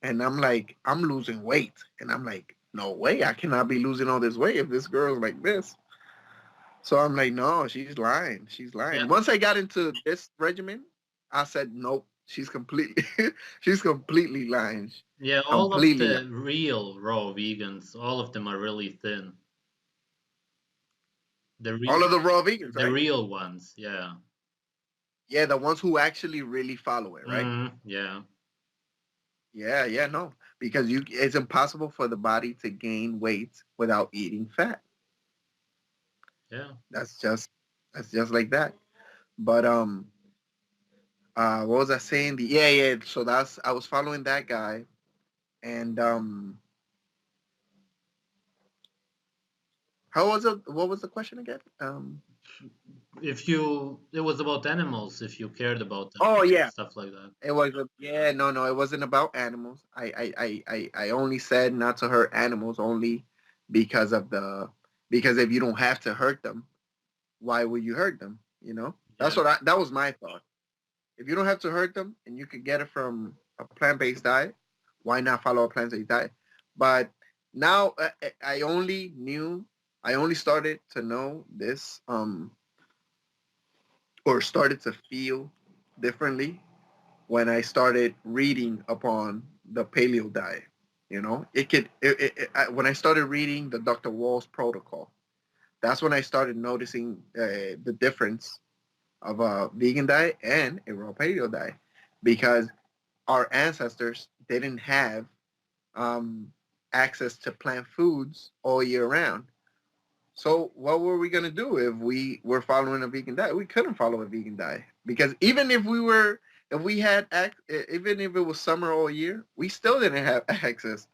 And I'm like, I'm losing weight, and I'm like, no way, I cannot be losing all this weight if this girl's like this. So I'm like, no, she's lying. She's Yeah, lying. Once I got into this regimen, I said, nope, she's completely, she's completely lying. yeah. All of Completely lying. the real raw vegans, all of them are really thin. The All re of the raw vegans, the right? real ones, yeah. Yeah, the ones who actually really follow it, right? Yeah, Yeah, yeah, no, because it's impossible for the body to gain weight without eating fat. yeah. That's just that's just like that. But what was I saying? Yeah. So I was following that guy, and how was it? What was the question again? It was about animals, if you cared about them, Oh yeah, stuff like that. it was. Yeah, no, it wasn't about animals. I only said not to hurt animals only because of the because if you don't have to hurt them, why would you hurt them? That's Yeah, that was my thought. If you don't have to hurt them and you could get it from a plant-based diet, why not follow a plant-based diet? But now I only started to know this or started to feel differently when I started reading upon the paleo diet. When I started reading the Dr. Wall's protocol, that's when I started noticing the difference of a vegan diet and a raw paleo diet because our ancestors didn't have um, access to plant foods all year round. So what were we gonna do if we were following a vegan diet? We couldn't follow a vegan diet because even if we were if we had even if it was summer all year, we still didn't have access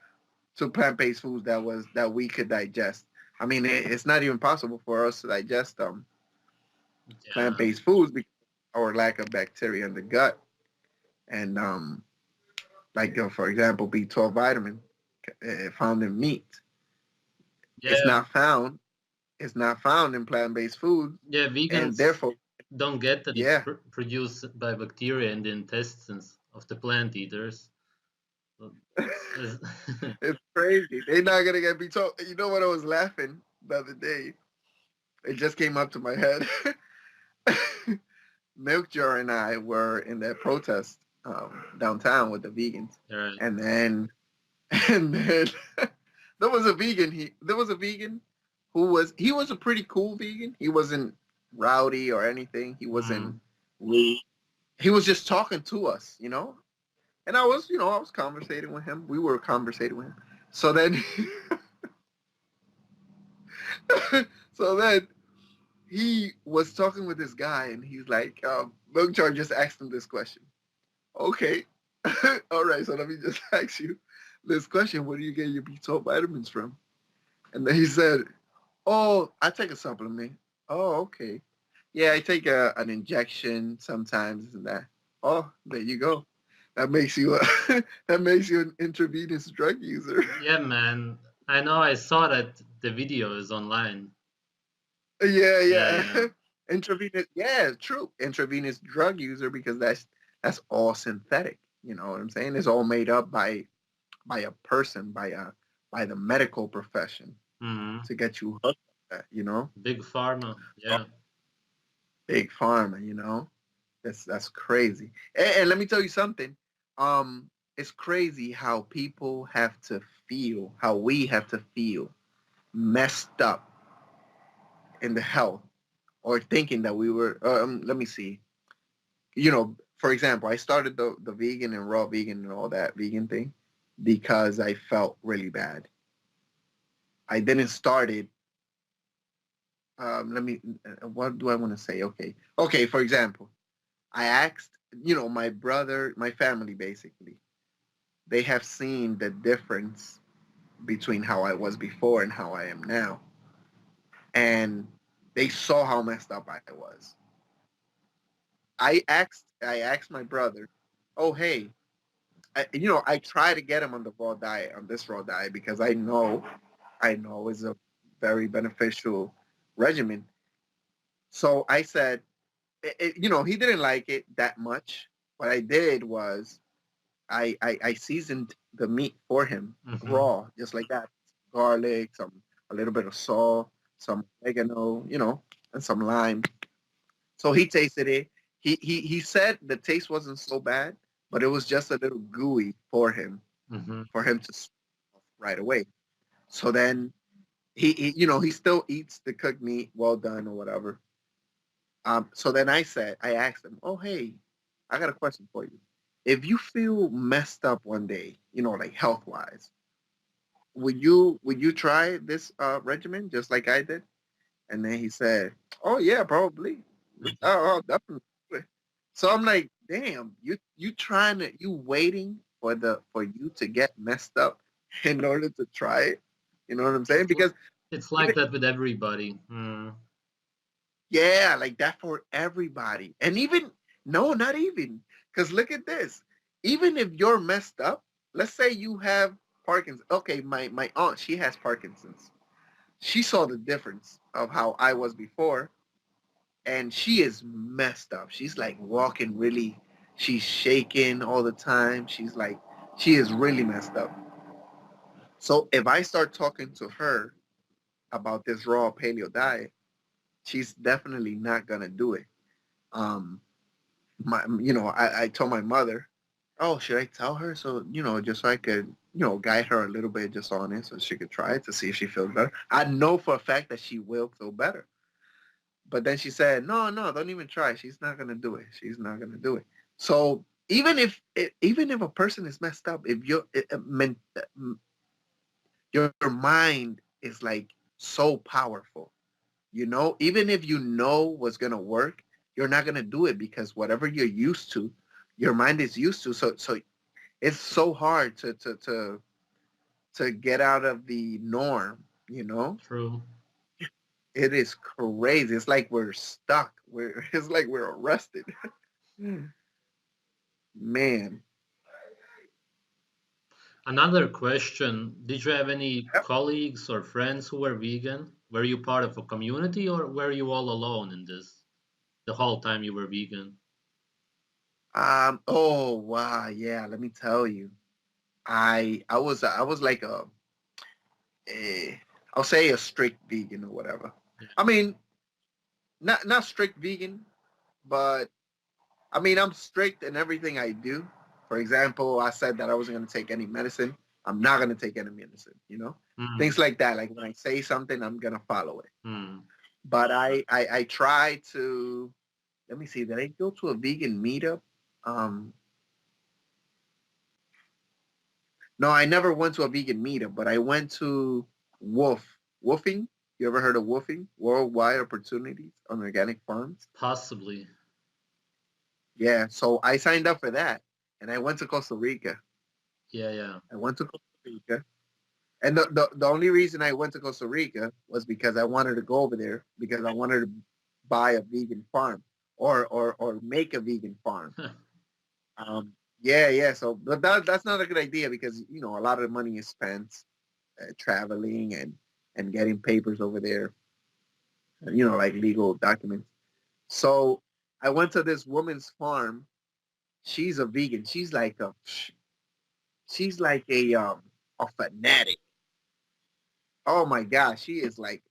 to plant-based foods that we could digest. I mean, it's not even possible for us to digest Yeah. plant-based foods because of our lack of bacteria in the gut. And like for example, B12 vitamin found in meat. It's Yeah. not found. It's not found in plant-based foods, Yeah. and Vegans therefore, don't get that it's yeah, produced by bacteria in the intestines of the plant eaters. So it's, it's crazy. They're not gonna get B12. You know what? I was laughing the other day. It just came up to my head. Milk Jar and I were in that protest downtown with the vegans, right. and then and then there was a vegan. There was a vegan who was a pretty cool vegan. He wasn't rowdy or anything. He wasn't Mm. rude. He was just talking to us, you know. And I was conversating with him. We were conversating with him. So then, so then he was talking with this guy, and he's like, Milk Jar just asked him this question. Okay, all right. So let me just ask you this question: where do you get your B12 vitamins from? And then he said, "Oh, I take a supplement." Oh, okay. Yeah, I take an injection sometimes and that. Oh, there you go. That makes you that makes you an intravenous drug user. Yeah, man. I know. I saw that the video is online. Yeah, Yeah. yeah. Yeah. Intravenous. Yeah, true. Intravenous drug user because that's all synthetic. You know what I'm saying? It's all made up by a person, by the medical profession Mm. to get you hooked on that. You know, Big pharma. oh, Yeah. big pharma. You know, that's crazy. And let me tell you something. It's crazy how people have to feel, how we have to feel messed up in the health or thinking that we were. Let me see. You know, for example, I started the vegan and raw vegan and all that vegan thing because I felt really bad. I didn't start it. Let me. What do I want to say? Okay, okay. For example, I asked. You know, my brother, my family, basically, they have seen the difference between how I was before and how I am now, and they saw how messed up I was. I asked my brother, "Oh, hey, I try to get him on the raw diet, on this raw diet, because I know it's a very beneficial regimen." So I said, he didn't like it that much. What I did was I seasoned the meat for him Hmm. raw, just like that. Garlic, a little bit of salt, some oregano, and some lime. So he tasted it. He said the taste wasn't so bad, but it was just a little gooey Hmm. for him to swallow right away. So then he still eats the cooked meat, well done or whatever. So then I asked him, "Oh, hey, I got a question for you. If you feel messed up one day, like health wise, would you try this regimen just like I did?" And then he said, "Oh yeah, probably. Oh, definitely." So I'm like, "Damn, you waiting for you to get messed up in order to try it." You know what I'm saying? It's Because it's even like that with everybody. Mm. yeah, like that for everybody. And even, no, not even. Because look at this. Even if you're messed up, let's say you have Parkinson's. Okay, my aunt, she has Parkinson's. She saw the difference of how I was before, and she is messed up. She's like walking really, she's shaking all the time. She is really messed up. So if I start talking to her about this raw paleo diet, she's definitely not gonna do it. Um, I told my mother, oh, should I tell her? So, just so I could, guide her a little bit just on it so she could try it to see if she feels better. I know for a fact that she will feel better. But then she said, no, no, don't even try. She's not going to do it. She's not going to do it. So even if a person is messed up, if your mind is like so powerful, even if you know what's going to work, you're not going to do it because whatever you're used to, your mind is used to. So it's so hard to get out of the norm. You know, True. it is crazy. It's like we're stuck. We're it's like we're arrested. Man. Another question: did you have any Yep. colleagues or friends who were vegan? Were you part of a community, or were you all alone in this the whole time you were vegan? Oh wow. Yeah. Let me tell you. I was like a I'll say a strict vegan or whatever. Yeah. I mean, not strict vegan, but I mean I'm strict in everything I do. For example, I said that I wasn't gonna take any medicine. I'm not gonna take any medicine. Things Mm, like that. Like when I say something, I'm gonna follow it. mm. But I try to. Let me see. Did I go to a vegan meetup? Um, no, I never went to a vegan meetup, but I went to Woofing. You ever heard of Woofing? Worldwide Opportunities on Organic Farms. Possibly. Yeah, so I signed up for that, and I went to Costa Rica. Yeah, yeah. I went to Costa Rica, and the only reason I went to Costa Rica was because I wanted to go over there because I wanted to buy a vegan farm or make a vegan farm. Yeah, yeah. So, but that's not a good idea because a lot of the money is spent traveling and getting papers over there, like legal documents. So I went to this woman's farm. She's a vegan. She's like a fanatic. Oh my gosh, she is like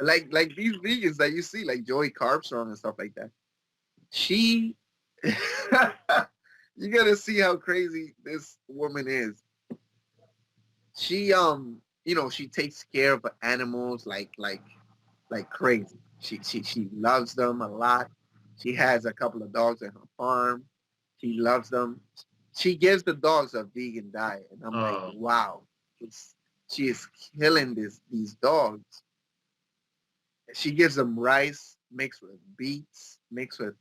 like these vegans that you see, like Joey Carbstrong and stuff like that. She, you gotta see how crazy this woman is. She takes care of animals like crazy. She loves them a lot. She has a couple of dogs at her farm. She loves them. She gives the dogs a vegan diet, and I'm like, Oh, wow, she is killing these dogs. She gives them rice mixed with beets, mixed with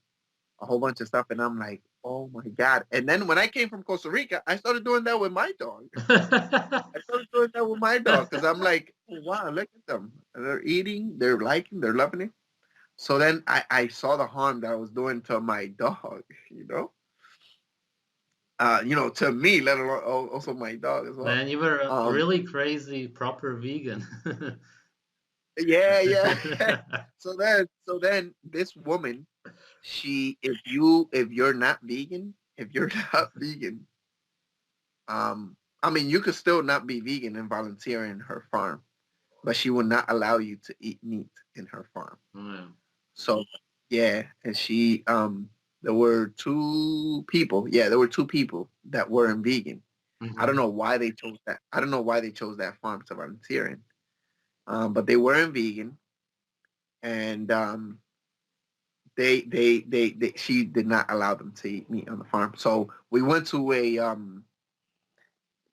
a whole bunch of stuff, and I'm like, oh my god. And then when I came from Costa Rica, I started doing that with my dog. I started doing that with my dog because I'm like, oh, wow, look at them. They're eating, they're liking, they're loving it. So then I saw the harm that I was doing to my dog, to me, let alone also my dog as well. man, you were a Um, really crazy proper vegan. yeah, yeah. So then this woman, if you're not vegan, if you're not vegan, I mean, you could still not be vegan and volunteer in her farm, but she will not allow you to eat meat in her farm. Yeah. So yeah, and there were two people. Yeah, there were two people that weren't vegan. I don't Mhm. know why they chose that. I don't know why they chose that farm to volunteer in. But they weren't vegan, and she did not allow them to eat meat on the farm. So we went to a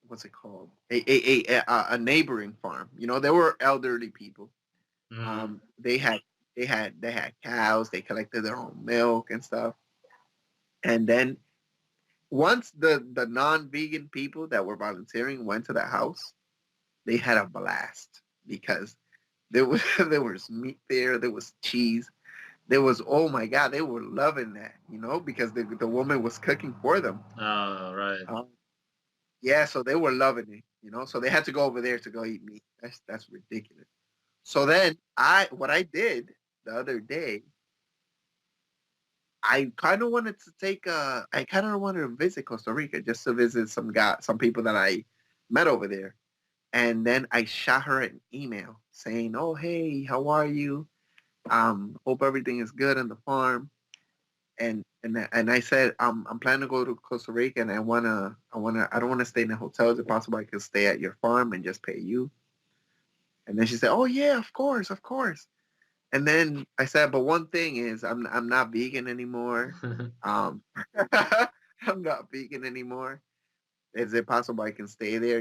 what's it called? A neighboring farm. There were elderly people. Mhm. They had cows. They collected their own milk and stuff. And then once the non-vegan people that were volunteering went to the house, they had a blast because there was there was meat there was cheese, there was, oh my god, they were loving that, because the woman was cooking for them. Oh, right. Um, yeah, so they were loving it, so they had to go over there to go eat meat. That's ridiculous. So then what I did the other day, I kind of wanted to visit Costa Rica just to visit some people that I met over there. And then I shot her an email saying, "Oh, hey, how are you? Hope everything is good on the farm." And I said, I'm planning to go to Costa Rica, and I don't wanna stay in a hotel. Is it possible I could stay at your farm and just pay you? And then she said, "Oh yeah, of course, of course." And then I said, "But one thing is, I'm not vegan anymore. Um, I'm not vegan anymore. Is it possible I can stay there?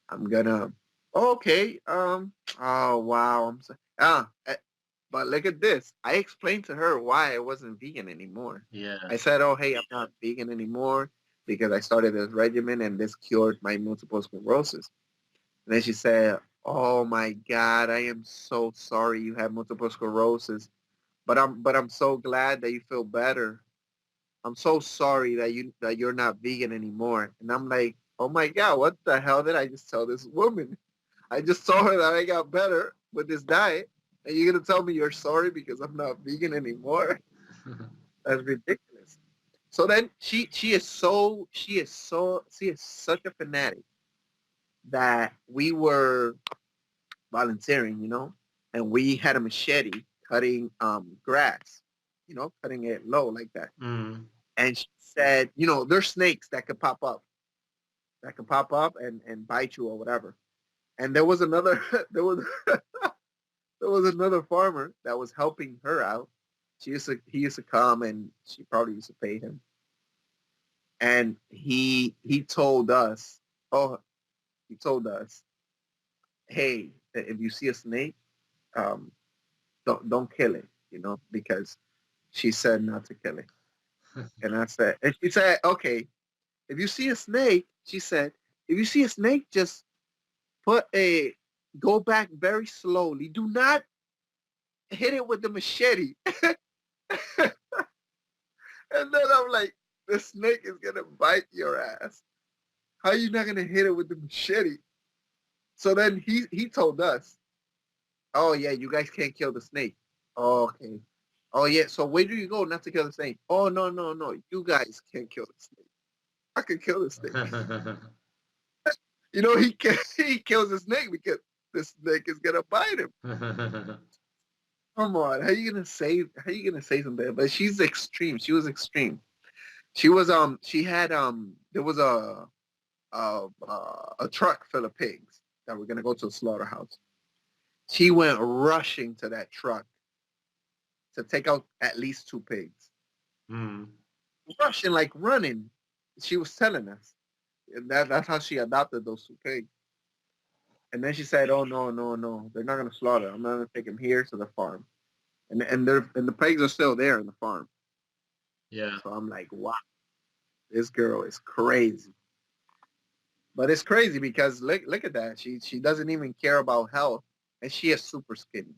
I'm gonna." Oh, okay. Oh wow. I'm so. But look at this. I explained to her why I wasn't vegan anymore. Yeah. I said, "Oh, hey, I'm not vegan anymore because I started this regimen and this cured my multiple sclerosis." And then she said, "Oh my God, I am so sorry you have multiple sclerosis, but I'm so glad that you feel better. I'm so sorry that you're not vegan anymore." And I'm like, "Oh my God, what the hell did I just tell this woman? I just told her that I got better with this diet, and you're gonna tell me you're sorry because I'm not vegan anymore? That's ridiculous." So then she is such a fanatic that we were volunteering, and we had a machete cutting grass, cutting it low like that. Mm. And she said, there's snakes that can pop up and bite you or whatever. And there was another there was another farmer that was helping her out. He used to come and she probably used to pay him. And he told us, oh, he told us, hey, if you see a snake, um, don't kill it, because she said not to kill it. And she said, okay, if you see a snake, she said, if you see a snake, just put a go back very slowly. Do not hit it with the machete. And then I'm like, the snake is gonna bite your ass. How are you not gonna hit it with the machete? So then he told us, oh yeah, you guys can't kill the snake. Oh, okay. Oh yeah. So where do you go not to kill the snake? Oh no no no, you guys can't kill the snake. I can kill the snake. He kills the snake because the snake is gonna bite him. Come on, how you gonna say something? But she's extreme. She was extreme. She had there was a truck full of pigs that were gonna go to a slaughterhouse. She went rushing to that truck to take out at least two pigs. Mm. Rushing like running. She was telling us. And that's how she adopted those two pigs. And then she said, "Oh no, no, no! They're not gonna slaughter. I'm not gonna take them here to the farm." And the pigs are still there in the farm. Yeah. So I'm like, wow, this girl is crazy. But it's crazy because look at that. She doesn't even care about health, and she is super skinny.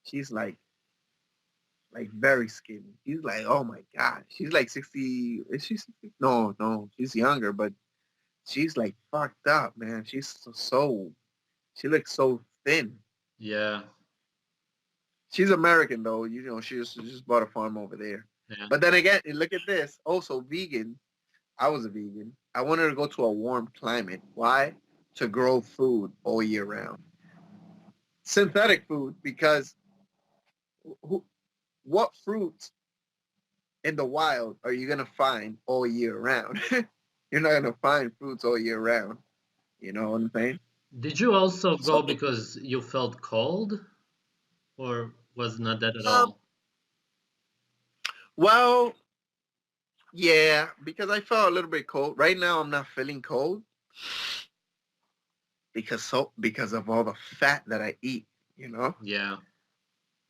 She's like very skinny. She's like, oh my god, she's like 60. Is she 60? No, no, she's younger, but she's like fucked up, man. She looks so thin. Yeah. She's American though. She just bought a farm over there. Yeah. But then again, look at this. Also vegan. I was a vegan. I wanted to go to a warm climate. Why? To grow food all year round. Synthetic food because who, what fruits in the wild are you gonna find all year round? You're not gonna find fruits all year round. You know what I'm saying? Did you also So, go because you felt cold, or was not that at um, all? well, yeah, because I felt a little bit cold. Right now, I'm not feeling cold because of all the fat that I eat. You know, Yeah.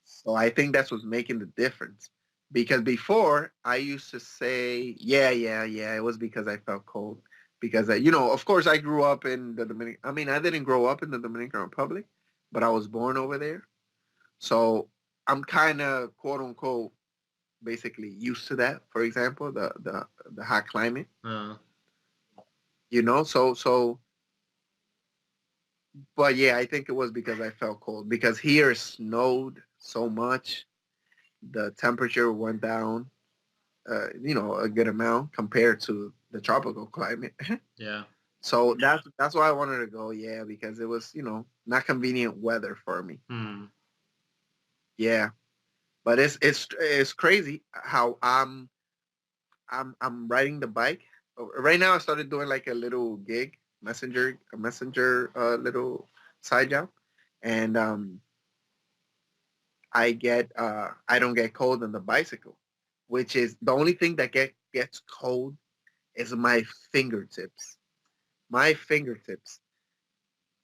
so I think that's what's making the difference. Because before I used to say, yeah, yeah, yeah, it was because I felt cold. Because of course, I grew up in the Dominican. I mean, I didn't grow up in the Dominican Republic, but I was born over there. So I'm kind of quote unquote basically used to that. For example, the hot climate. Uh, So but yeah, I think it was because I felt cold. Because here it snowed so much, the temperature went down, a good amount compared to the tropical climate. yeah. So that's why I wanted to go. Yeah, because it was not convenient weather for me. Hmm. Yeah, but it's crazy how I'm riding the bike. Right now I started doing like a little gig, a messenger little side job, and I don't get cold on the bicycle, which is the only thing that gets cold is my fingertips. My fingertips.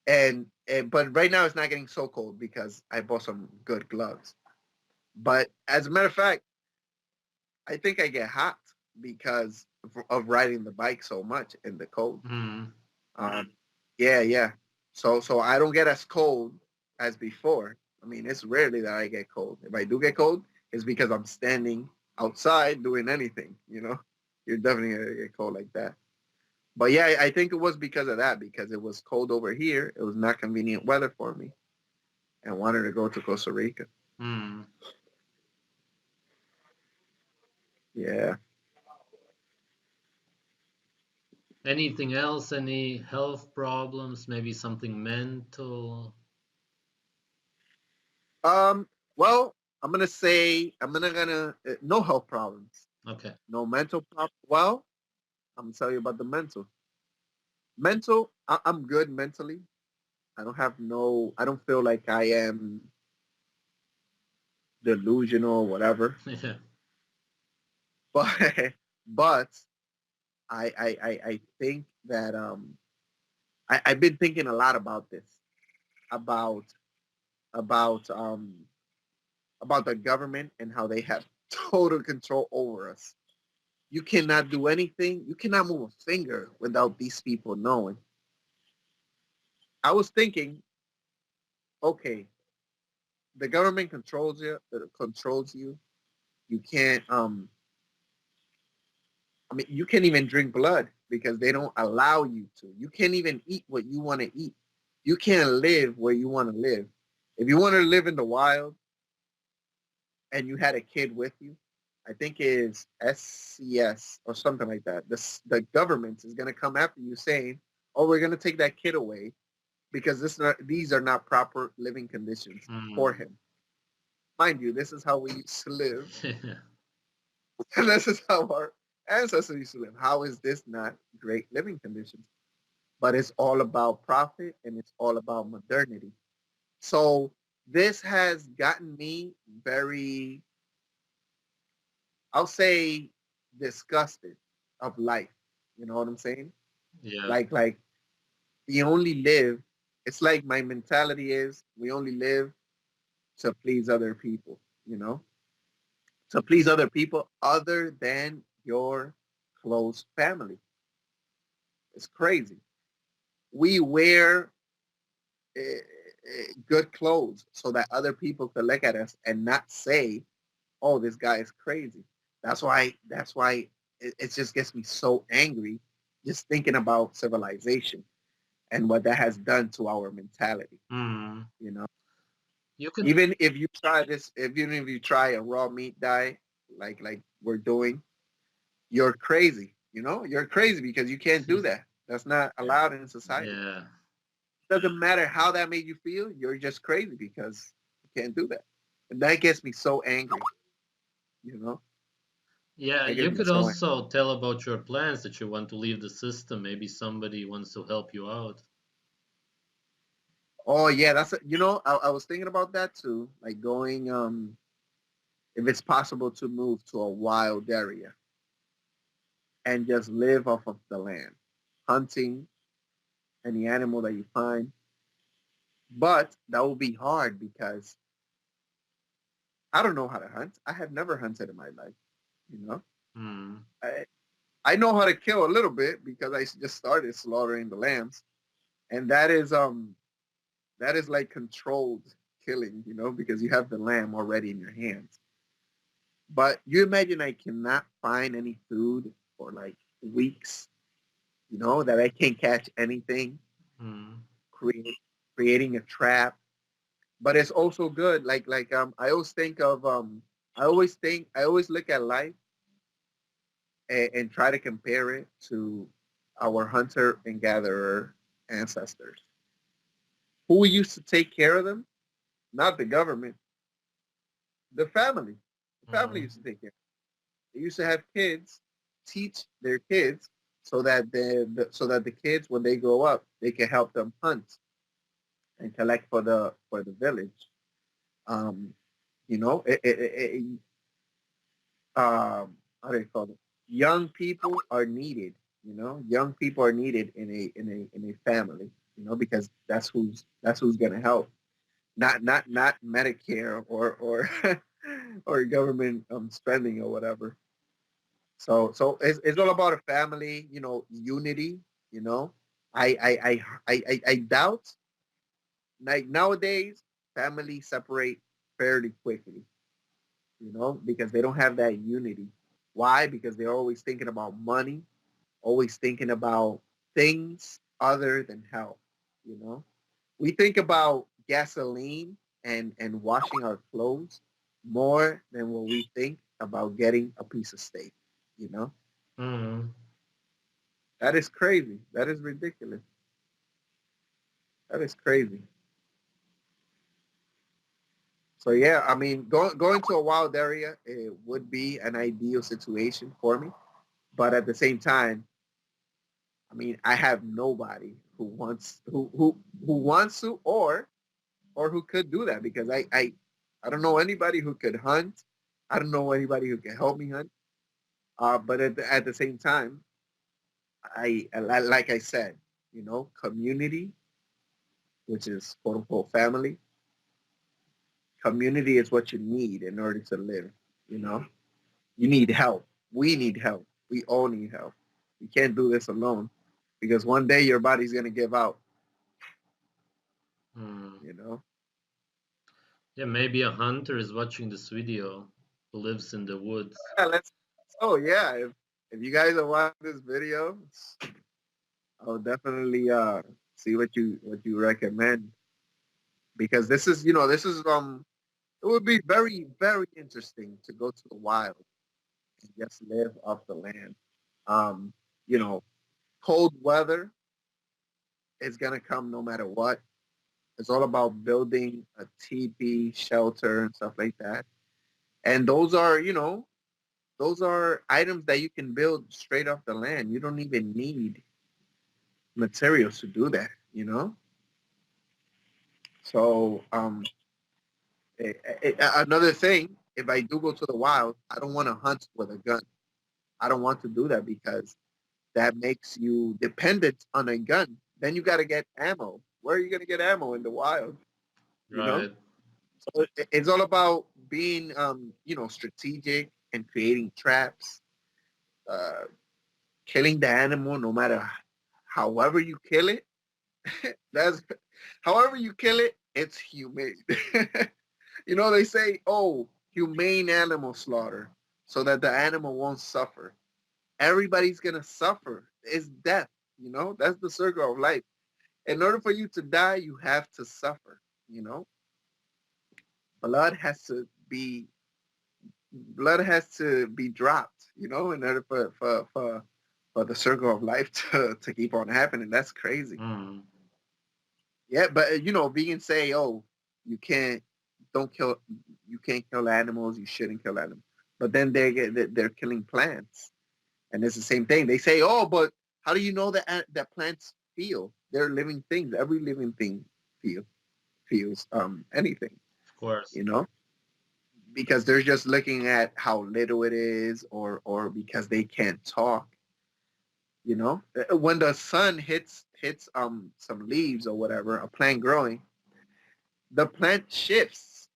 And but right now it's not getting so cold because I bought some good gloves. But as a matter of fact, I think I get hot because of riding the bike so much in the cold. Mm. Um, yeah, yeah. So I don't get as cold as before. I mean, it's rarely that I get cold. If I do get cold, it's because I'm standing outside doing anything. You're definitely gonna get cold like that. But yeah, I think it was because of that, because it was cold over here. It was not convenient weather for me, and wanted to go to Costa Rica. Mm. Yeah. Anything else? Any health problems? Maybe something mental? Um. Well, I'm gonna no health problems, Okay. no mental problem. Well, I'm gonna tell you about the mental. Mental, I'm good mentally. I don't have no. I don't feel like I am delusional or whatever. Yeah. But but I think that I've been thinking a lot about this, about about um about the government and how they have total control over us. You cannot do anything. You cannot move a finger without these people knowing. I was thinking, okay, the government controls you. Controls you. You can't. I mean, you can't even drink blood because they don't allow you to. You can't even eat what you want to eat. You can't live where you want to live. If you want to live in the wild and you had a kid with you, I think it is SCS or something like that. The government is going to come after you saying, "Oh, we're going to take that kid away because these are not proper living conditions for Mm. him." Mind you, this is how we used to live, Yeah. and this is how our ancestors used to live. How is this not great living conditions? But it's all about profit and it's all about modernity. So this has gotten me very, I'll say, disgusted of life. You know what I'm saying? Yeah. Like we only live. It's like my mentality is we only live to please other people. You know, to please other people other than your close family. It's crazy. We wear good clothes so that other people could look at us and not say, "Oh, this guy is crazy." That's why. That's why it just gets me so angry just thinking about civilization and what that has done to our mentality. Mm. You know, You could. even if you try this, even if you try a raw meat diet, like we're doing, you're crazy. You're crazy because you can't do that. That's not allowed in society. Yeah. Doesn't matter how that made you feel. You're just crazy because you can't do that. And that gets me so angry. You know, Yeah, that gets you me could so angry. also tell about your plans that you want to leave the system. Maybe somebody wants to help you out. Oh yeah, I was thinking about that too. Like going, if it's possible to move to a wild area and just live off of the land, hunting any animal that you find. But that will be hard because I don't know how to hunt. I have never hunted in my life. You know, Mm. I I know how to kill a little bit because I just started slaughtering the lambs, and that is like controlled killing. Because you have the lamb already in your hands. But you imagine I cannot find any food for like weeks. That I can't catch anything. Mm. Create, creating a trap, but it's also good. I always think of I always look at life and try to compare it to our hunter and gatherer ancestors who used to take care of them, not the government, the family. The family Mm. used to take care. They used to have kids teach their kids so that the kids when they grow up they can help them hunt and collect for the village. Um, how do you call it? Young people are needed. Young people are needed in a family. Because that's who's gonna help. Not Medicare or or government spending or whatever. So it's all about a family, unity. You know, I doubt like nowadays families separate fairly quickly. Because they don't have that unity. Why? Because they're always thinking about money, always thinking about things other than health. You know, we think about gasoline and washing our clothes more than what we think about getting a piece of steak. You know, Mm. that is crazy. That is ridiculous. That is crazy. So yeah, I mean, going to a wild area it would be an ideal situation for me. But at the same time, I mean, I have nobody who wants to or who could do that because I don't know anybody who could hunt. I don't know anybody who can help me hunt. But at the same time, like I said, community, which is quote unquote family, community is what you need in order to live. You know, you need help. We need help. We all need help. You can't do this alone because one day your body's gonna give out. Mm. You know. Yeah, maybe a hunter is watching this video who lives in the woods. Yeah, let's. Oh yeah, if you guys are watching this video, I'll definitely see what you recommend because this is it would be very very interesting to go to the wild and just live off the land. Um, you know, cold weather is gonna come no matter what. It's all about building a teepee shelter and stuff like that. And those are items that you can build straight off the land. You don't even need materials to do that. So another thing, if I do go to the wild, I don't want to hunt with a gun. I don't want to do that because that makes you dependent on a gun. Then you got to get ammo. Where are you going to get ammo in the wild? You know. Right. So it's all about being, strategic and creating traps, uh, killing the animal no matter however you kill it. That's however you kill it, it's humane. They say, oh, humane animal slaughter so that the animal won't suffer. Everybody's going to suffer. It's death. That's the circle of life. In order for you to die, you have to suffer. You know, blood has to be blood has to be dropped. In order for the circle of life to keep on happening. That's crazy. Mm. Yeah, but being say, oh, you can't, don't kill, you can't kill animals, you shouldn't kill animals, but then they're killing plants, and it's the same thing. They say, oh, but how do you know that plants feel? They're living things. Every living thing feels anything, Of course. you know, because they're just looking at how little it is, or because they can't talk. When the sun hits some leaves or whatever, a plant growing, the plant shifts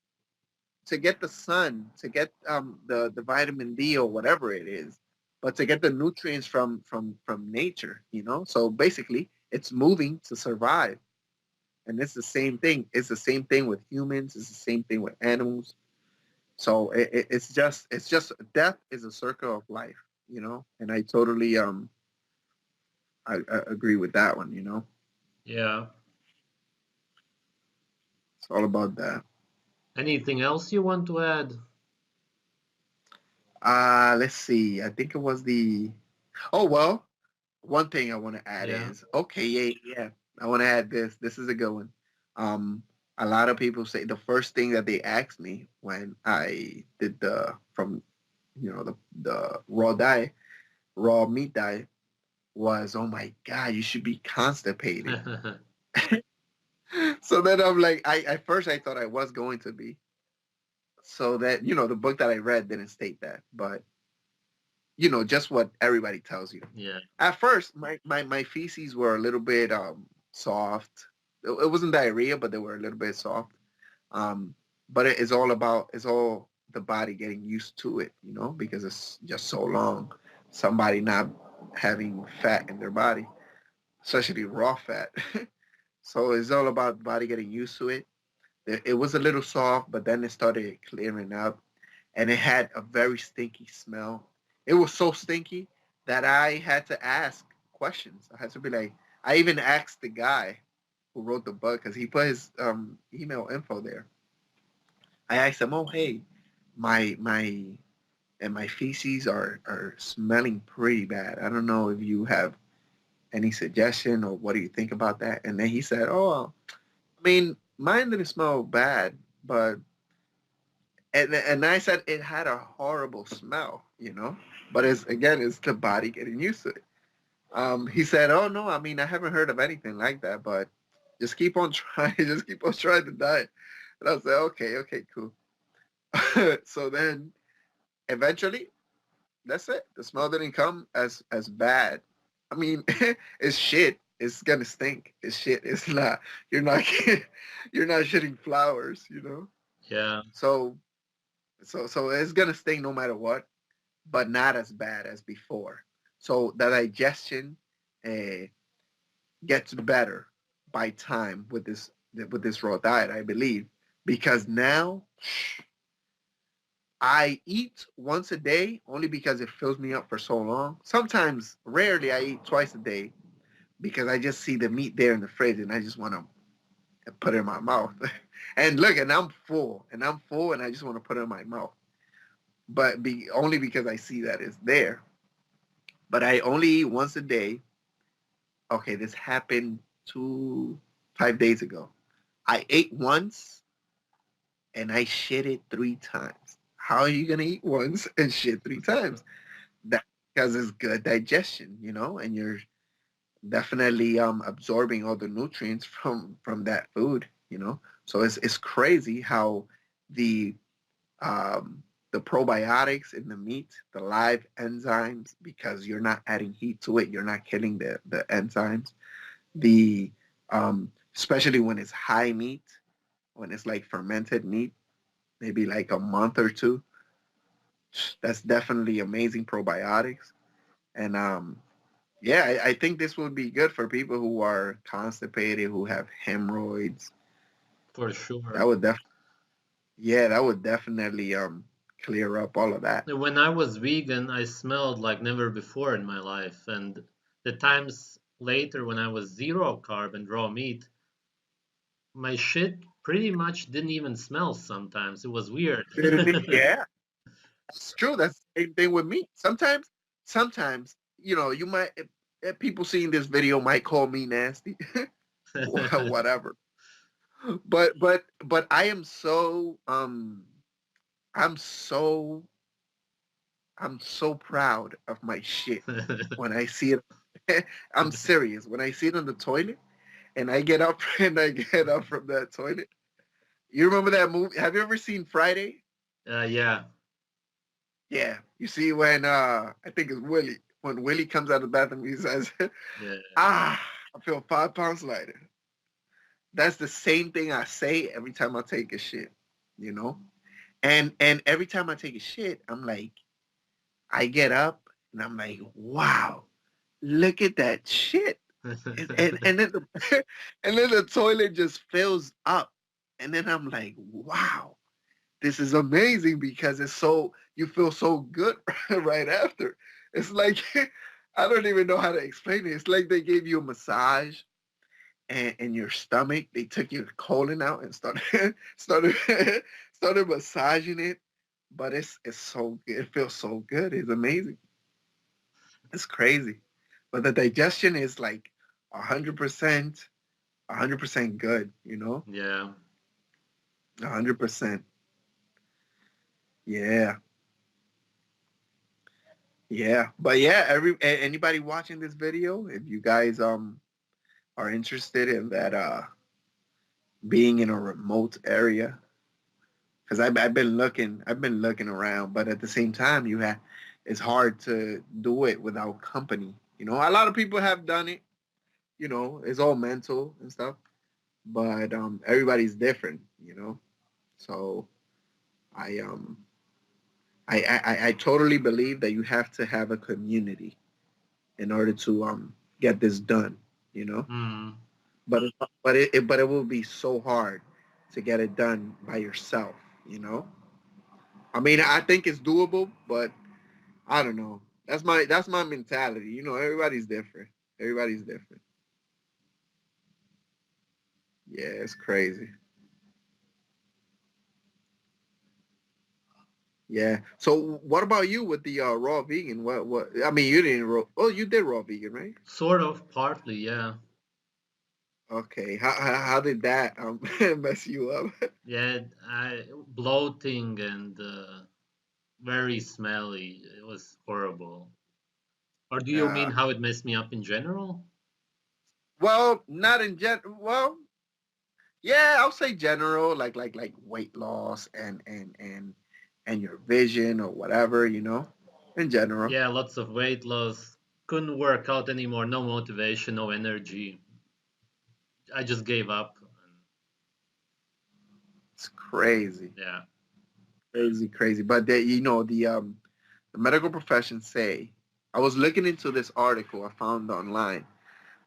to get the sun, to get the vitamin D or whatever it is, but to get the nutrients from nature. So basically, it's moving to survive, and it's the same thing. It's the same thing with humans. It's the same thing with animals. So it's just death is a circle of life. And I totally I agree with that one. Yeah. It's all about that. Anything else you want to add? Let's see. I think it was the. Oh well, one thing I want to add Yeah. is okay. Yeah, yeah. I want to add this. This is a good one. Um, a lot of people say the first thing that they asked me when I did the raw meat diet was, "Oh my God, you should be constipated." So then I'm like, I at first I thought I was going to be. So that the book that I read didn't state that, but just what everybody tells you. Yeah. At first, my feces were a little bit soft. It wasn't diarrhea, but they were a little bit soft. Um, but it's all the body getting used to it, because it's just so long. Somebody not having fat in their body, especially raw fat. So it's all about the body getting used to it. It was a little soft, but then it started clearing up, and it had a very stinky smell. It was so stinky that I had to ask questions. I had to be like, I even asked the guy who wrote the book because he put his email info there. I asked him, "Oh, hey, my feces are smelling pretty bad. I don't know if you have any suggestion or what do you think about that?" And then he said, "Oh, I mean, mine didn't smell bad, but," and I said it had a horrible smell. But it's the body getting used to it. He said, "Oh no, I mean I haven't heard of anything like that, but just keep on trying, just keep on trying the diet." And I said, "Okay, okay, cool." So then eventually, that's it. The smell didn't come as bad. I mean, it's shit. It's gonna stink. It's shit. It's not. You're not. You're not shitting flowers. Yeah, So so it's gonna stink no matter what, but not as bad as before. So the digestion uh, gets better by time with this raw diet, I believe, because now I eat once a day only because it fills me up for so long. Sometimes, rarely, I eat twice a day because I just see the meat there in the fridge and I just want to put it in my mouth. And look, and I'm full, and I just want to put it in my mouth. But only because I see that it's there. But I only eat once a day. Okay, this happened 5 days ago. I ate once and I shit it 3 times. How are you gonna eat once and shit 3 times? That because it's good digestion, and you're definitely absorbing all the nutrients from that food. So it's crazy how the um the probiotics in the meat, the live enzymes, because you're not adding heat to it, you're not killing the enzymes. The Especially when it's high meat, when it's like fermented meat, maybe like a month or two, that's definitely amazing probiotics. And yeah, I think this would be good for people who are constipated, who have hemorrhoids. for sure. That would def Yeah, that would definitely clear up all of that. When I was vegan, I smelled like never before in my life, and the times later when I was zero carb and raw meat, my shit pretty much didn't even smell sometimes. It was weird. Yeah, that's true. That's the same thing with me. Sometimes, you might people seeing this video might call me nasty, whatever. But I'm so I'm so proud of my shit when I see it. I'm serious. When I see it on the toilet and I get up and I get up from that toilet. You remember that movie? Have you ever seen Friday? Yeah, Yeah. You see when I think it's Willie. When Willie comes out of the bathroom, he says, yeah. "Ah, I feel 5 pounds lighter." That's the same thing I say every time I take a shit, you know? And every time I take a shit, I'm like, I get up and I'm like, wow, look at that shit. And then the and then the toilet just fills up. And then I'm like, wow, this is amazing because you feel so good right after. It's like I don't even know how to explain it. It's like they gave you a massage and in your stomach. They took your colon out and started started started massaging it. But it's so good. It feels so good. It's amazing. It's crazy. But the digestion is like 100%, 100% good. Yeah. 100%. Yeah. Yeah. But yeah, anybody watching this video, if you guys are interested in that being in a remote area, because I've been looking around, but at the same time, it's hard to do it without company. A lot of people have done it. It's all mental and stuff, but everybody's different. So I I totally believe that you have to have a community in order to get this done, you know. Mm. But it will be so hard to get it done by yourself, you know. I mean, I think it's doable, but I don't know. That's my mentality. You know, everybody's different. Everybody's different. Yeah, it's crazy. Yeah. So what about you with the raw vegan? What I mean, you didn't raw. Oh, you did raw vegan, right? Sort of, partly, yeah. Okay. How did that mess you up? Yeah, bloating and very smelly. It was horrible. Or do you mean uh, how it messed me up in general? well, not in gen. Well, yeah, I'll say general, like weight loss and your vision or whatever, you know, in general. Yeah, lots of weight loss. Couldn't work out anymore. No motivation, no energy. I just gave up. It's crazy, Yeah. crazy, crazy. But the medical profession say, I was looking into this article I found online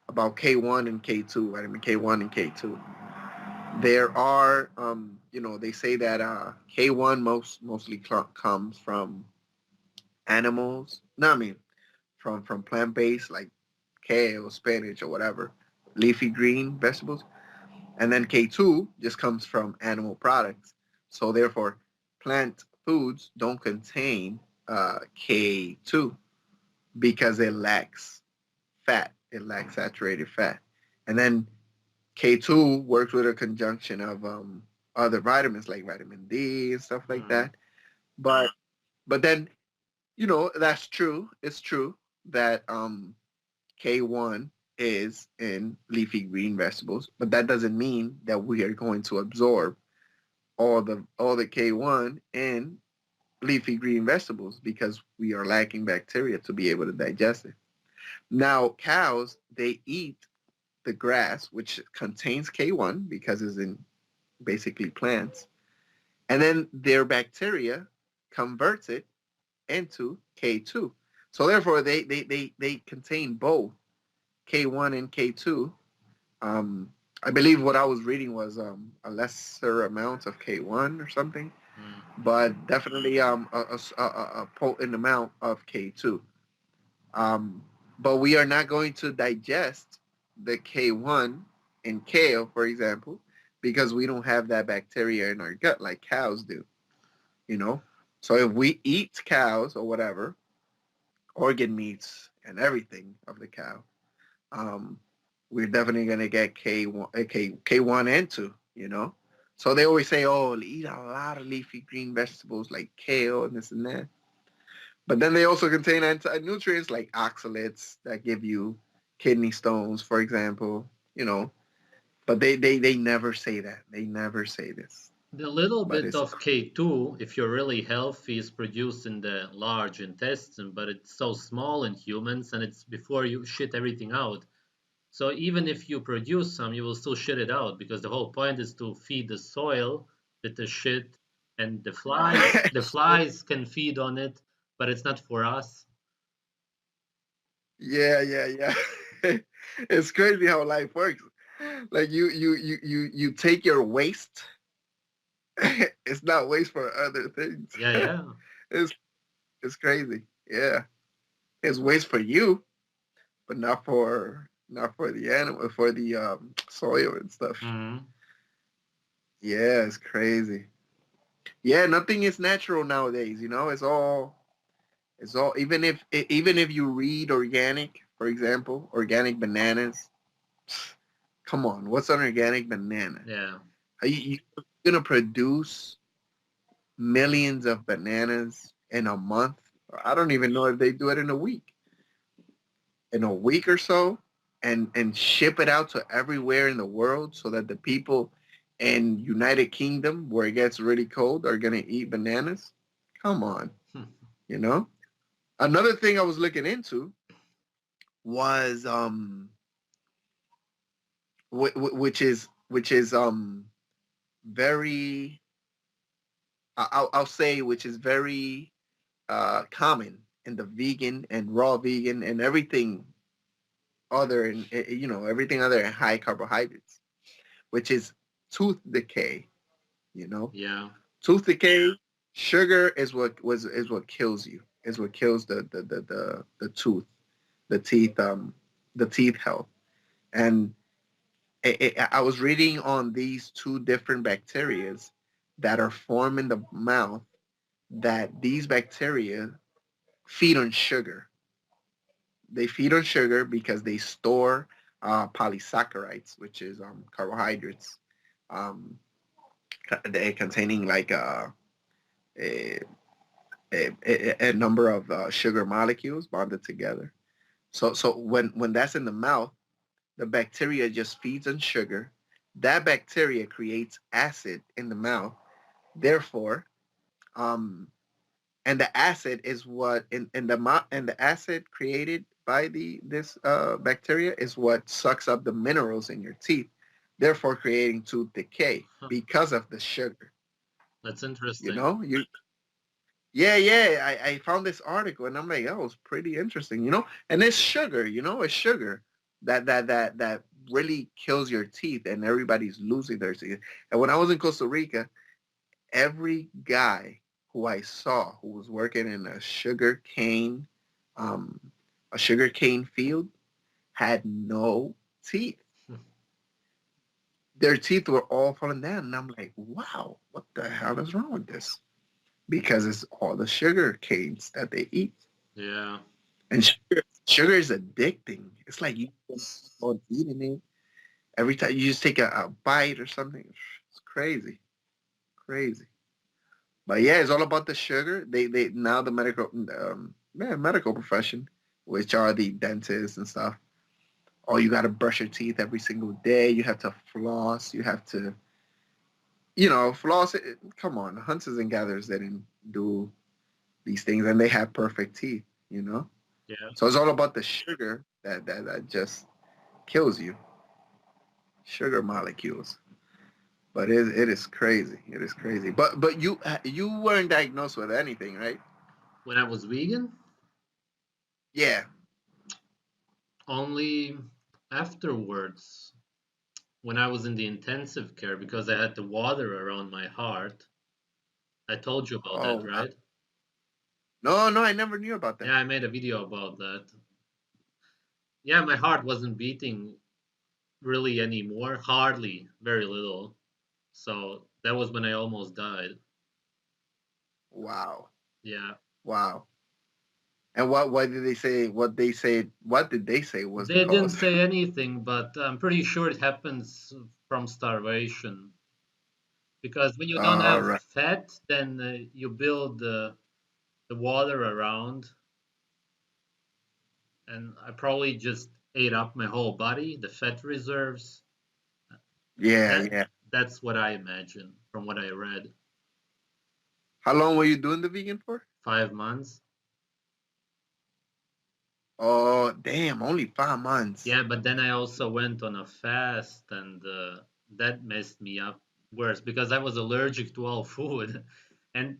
about K1 and K2, vitamin K1 and K2. There are, they say that K1 mostly comes from animals. No, I mean from plant based like kale, spinach, or whatever, leafy green vegetables, and then K2 just comes from animal products. So therefore, plant foods don't contain K2 because it lacks fat. It lacks saturated fat, and then K2 works with a conjunction of other vitamins like vitamin D and stuff like Mm. that. But then that's true. It's true that K1 is in leafy green vegetables, but that doesn't mean that we are going to absorb all the K1 in leafy green vegetables because we are lacking bacteria to be able to digest it. Now, cows, they eat the grass, which contains K1 because it's in basically plants, and then their bacteria converts it into K2. So therefore, they contain both K1 and K2. Um, I believe what I was reading was a lesser amount of K1 or something, Mm. but definitely a potent amount of K2. Um, but we are not going to digest the K1 in kale, for example, because we don't have that bacteria in our gut like cows do, you know? So if we eat cows or whatever, organ meats and everything of the cow, um, we're definitely gonna get K1, K1 and two. You know, so they always say, "Oh, eat a lot of leafy green vegetables like kale and this and that." But then they also contain anti-nutrients like oxalates that give you kidney stones, for example. You know, but they never say that. They never say this. The little But bit it's of K2, if you're really healthy, is produced in the large intestine, but it's so small in humans and it's before you shit everything out. So even if you produce some, you will still shit it out because the whole point is to feed the soil with the shit and the flies can feed on it, but it's not for us. yeah, yeah, yeah. It's crazy how life works. Like you take your waste. It's not waste for other things. Yeah, yeah. it's it's crazy. Yeah, it's waste for you, but not for the animal, for the soil and stuff. Hmm. Yeah, it's crazy. Yeah, nothing is natural nowadays. You know, it's all even if you read organic, for example, organic bananas. Come on, what's an organic banana? Yeah. Are you gonna produce millions of bananas in a month? I don't even know if they do it in a week. In a week or so, and ship it out to everywhere in the world so that the people in United Kingdom, where it gets really cold, are gonna eat bananas. Come on, you know. Another thing I was looking into was which is very I'll say which is very common in the vegan and raw vegan and everything other and everything other than high carbohydrates, which is tooth decay. You know, Yeah. tooth decay, sugar is what kills you. Is what kills the tooth, the teeth, the teeth health. And I was reading on these two different bacterias that are formed in the mouth. That these bacteria feed on sugar. They feed on sugar because they store polysaccharides, which is carbohydrates, um, they containing like a, a number of sugar molecules bonded together. So when that's in the mouth, the bacteria just feeds on sugar. That bacteria creates acid in the mouth. Therefore, um, and the acid is what in the and the acid created by the this bacteria is what sucks up the minerals in your teeth, therefore creating tooth decay Huh. because of the sugar. That's You interesting. know, you yeah, yeah. I found this article and I'm like, oh, it's pretty interesting, And it's sugar, it's sugar that really kills your teeth, and everybody's losing their teeth. And when I was in Costa Rica, every guy who I saw who was working in um, a sugar cane field had no teeth. Their teeth were all falling down, and I'm like, wow, what the hell is wrong with this? Because it's all the sugar canes that they eat. Yeah. And sugar is addicting. It's like you keep eating it every time you just take a bite or something. It's crazy, crazy. But yeah, it's all about the sugar. They now the medical profession, which are the dentists and stuff. Oh, you got to brush your teeth every single day. You have to floss. You have to, floss. Come on, hunters and gatherers they didn't do these things, and they have perfect teeth. Yeah. So it's all about the sugar that just kills you. Sugar molecules. But it is crazy. It is crazy. But you weren't diagnosed with anything, right? When I was vegan, Yeah. only afterwards, when I was in the intensive care because I had the water around my heart. I told you about Oh that, wow. right? No, no, I never knew about Yeah, that. I made a video about that. Yeah, my heart wasn't beating really anymore, hardly, very little. So that was when I almost died. Wow. Yeah. Wow. And what did they say? What did they say was the They didn't cause? say anything, but I'm pretty sure it happens from starvation. Because when you don't All have right. fat, then you build the water around, and I probably just ate up my whole body, the fat reserves. Yeah, That yeah. that's what I imagine from what I read. How long were you doing the vegan for? 5 months. Oh, damn, only 5 months. Yeah, but then I also went on a fast, and that messed me up worse because I was allergic to all food, and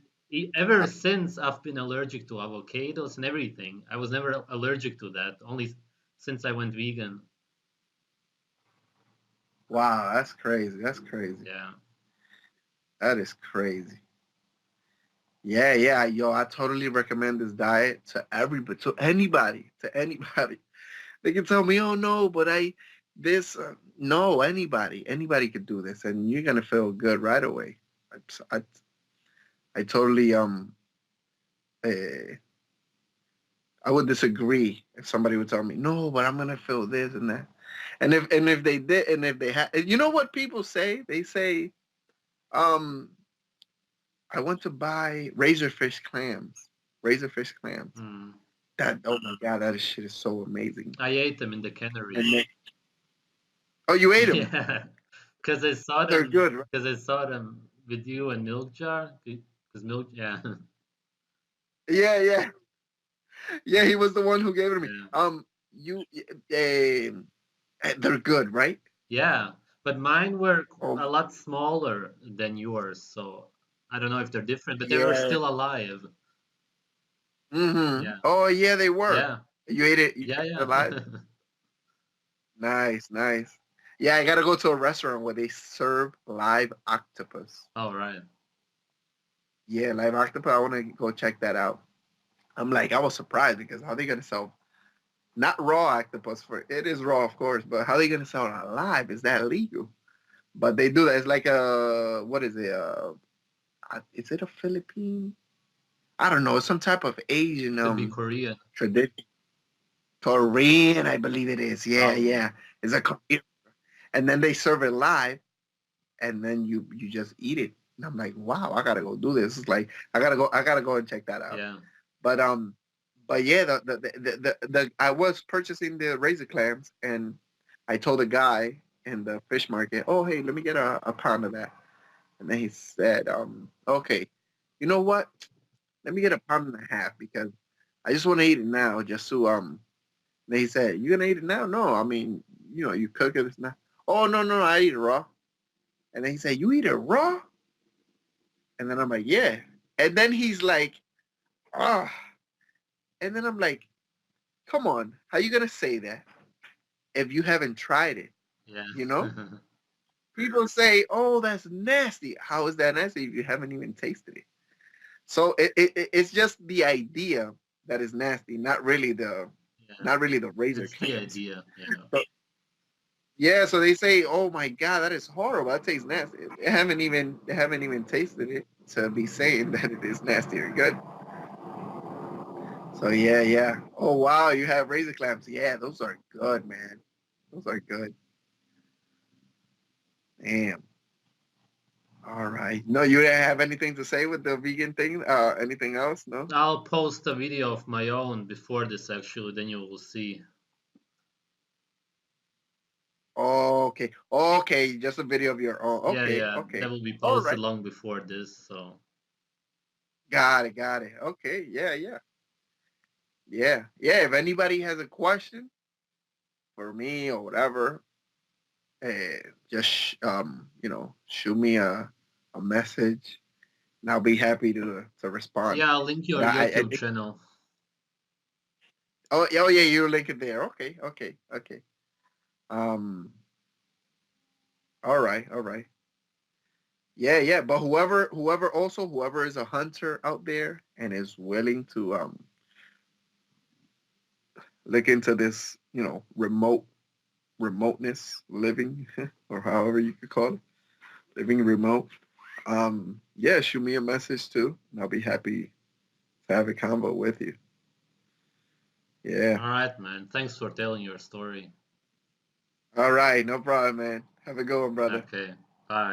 ever since I've been allergic to avocados and everything. I was never allergic to that. Only since I went vegan. Wow, that's crazy. That's crazy. Yeah. That is crazy. Yeah, yeah, yo, I totally recommend this diet to everybody, to anybody, to anybody. They can tell me, oh no, but no, anybody could do this, and you're gonna feel good right away. I totally uh, I would disagree if somebody would tell me, no, but I'm gonna feel this and that. And if they did, and if they had, you know what people say? They say, um, I want to buy razorfish clams, razorfish clams. Mm. Oh my god, that shit is so amazing. I ate them in the And cannery. then, oh, you ate them? Yeah, because I saw They're them. good, right? Because I saw them with you and Milk Jar. Because Milk, yeah, Yeah, yeah, yeah. He was the one who gave it to me. yeah, You, they're good, right? yeah. But mine were Oh, a lot smaller than yours, so I don't know if they're different, but they were yeah. still alive. Mm-hmm. Yeah. Oh yeah, they were. Yeah. You ate it. You Yeah. ate it Yeah. alive. Nice, nice. Yeah, I gotta go to a restaurant where they serve live octopus. All right. Yeah, live octopus. I want to go check that out. I'm like, I was surprised because how they gonna sell not raw octopus for it is raw, of course, but how they gonna sell it alive? Is that legal? But they do that. It's like a what is it? Is it a Philippine? I don't know. It's some type of Asian Could be Korean. tradition. Korean, I believe it is. Yeah, Probably. yeah. It's a Korean, and then they serve it live, and then you just eat it. And I'm like, wow, I gotta go do this. It's like I gotta go and check that out. Yeah. But but yeah, I was purchasing the razor clams, and I told the guy in the fish market, oh hey, let me get a pound of that. And then he said, okay, you know what? Let me get a pound and a half because I just want to eat it now, just to Then he said, you gonna eat it now? No, I mean, you cook it now. Oh no, I eat it raw. And then he said, you eat it raw? And then I'm like, yeah. And then he's like, ah. And then I'm like, come on, how you gonna say that if you haven't tried it? Yeah. You know? People say, oh, that's nasty. How is that nasty if you haven't even tasted it? So it's just the idea that is nasty, Yeah. not really the razor It's the clams. idea. Yeah. So, yeah, so they say, oh my god, that is horrible. That tastes nasty. They haven't even tasted it to be saying that it is nasty or good. So yeah, yeah. Oh wow, you have razor clams. Yeah, those are good, man. Those are good. Damn. All right. No, you didn't have anything to say with the vegan thing? Anything else? No? I'll post a video of my own before this actually, then you will see. Okay. Okay. Just a video of your own. Yeah, Okay. yeah. That Okay. will be All posted right. long before this, so Got it. Got it. Okay. Yeah. Yeah. Yeah. Yeah. If anybody has a question for me or whatever, just shoot me a message, and I'll be happy to respond. yeah, I'll link But your I YouTube think channel. oh yeah, you link it there. Okay. Okay. Okay. Um. All right. All right. Yeah, yeah, but whoever is a hunter out there and is willing to look into this, remoteness living or however you could call it, living remote. Yeah, shoot me a message too, and I'll be happy to have a convo with you. Yeah. All right, man. Thanks for telling your story. All right, no problem, man. Have a good one, brother. Okay. Bye.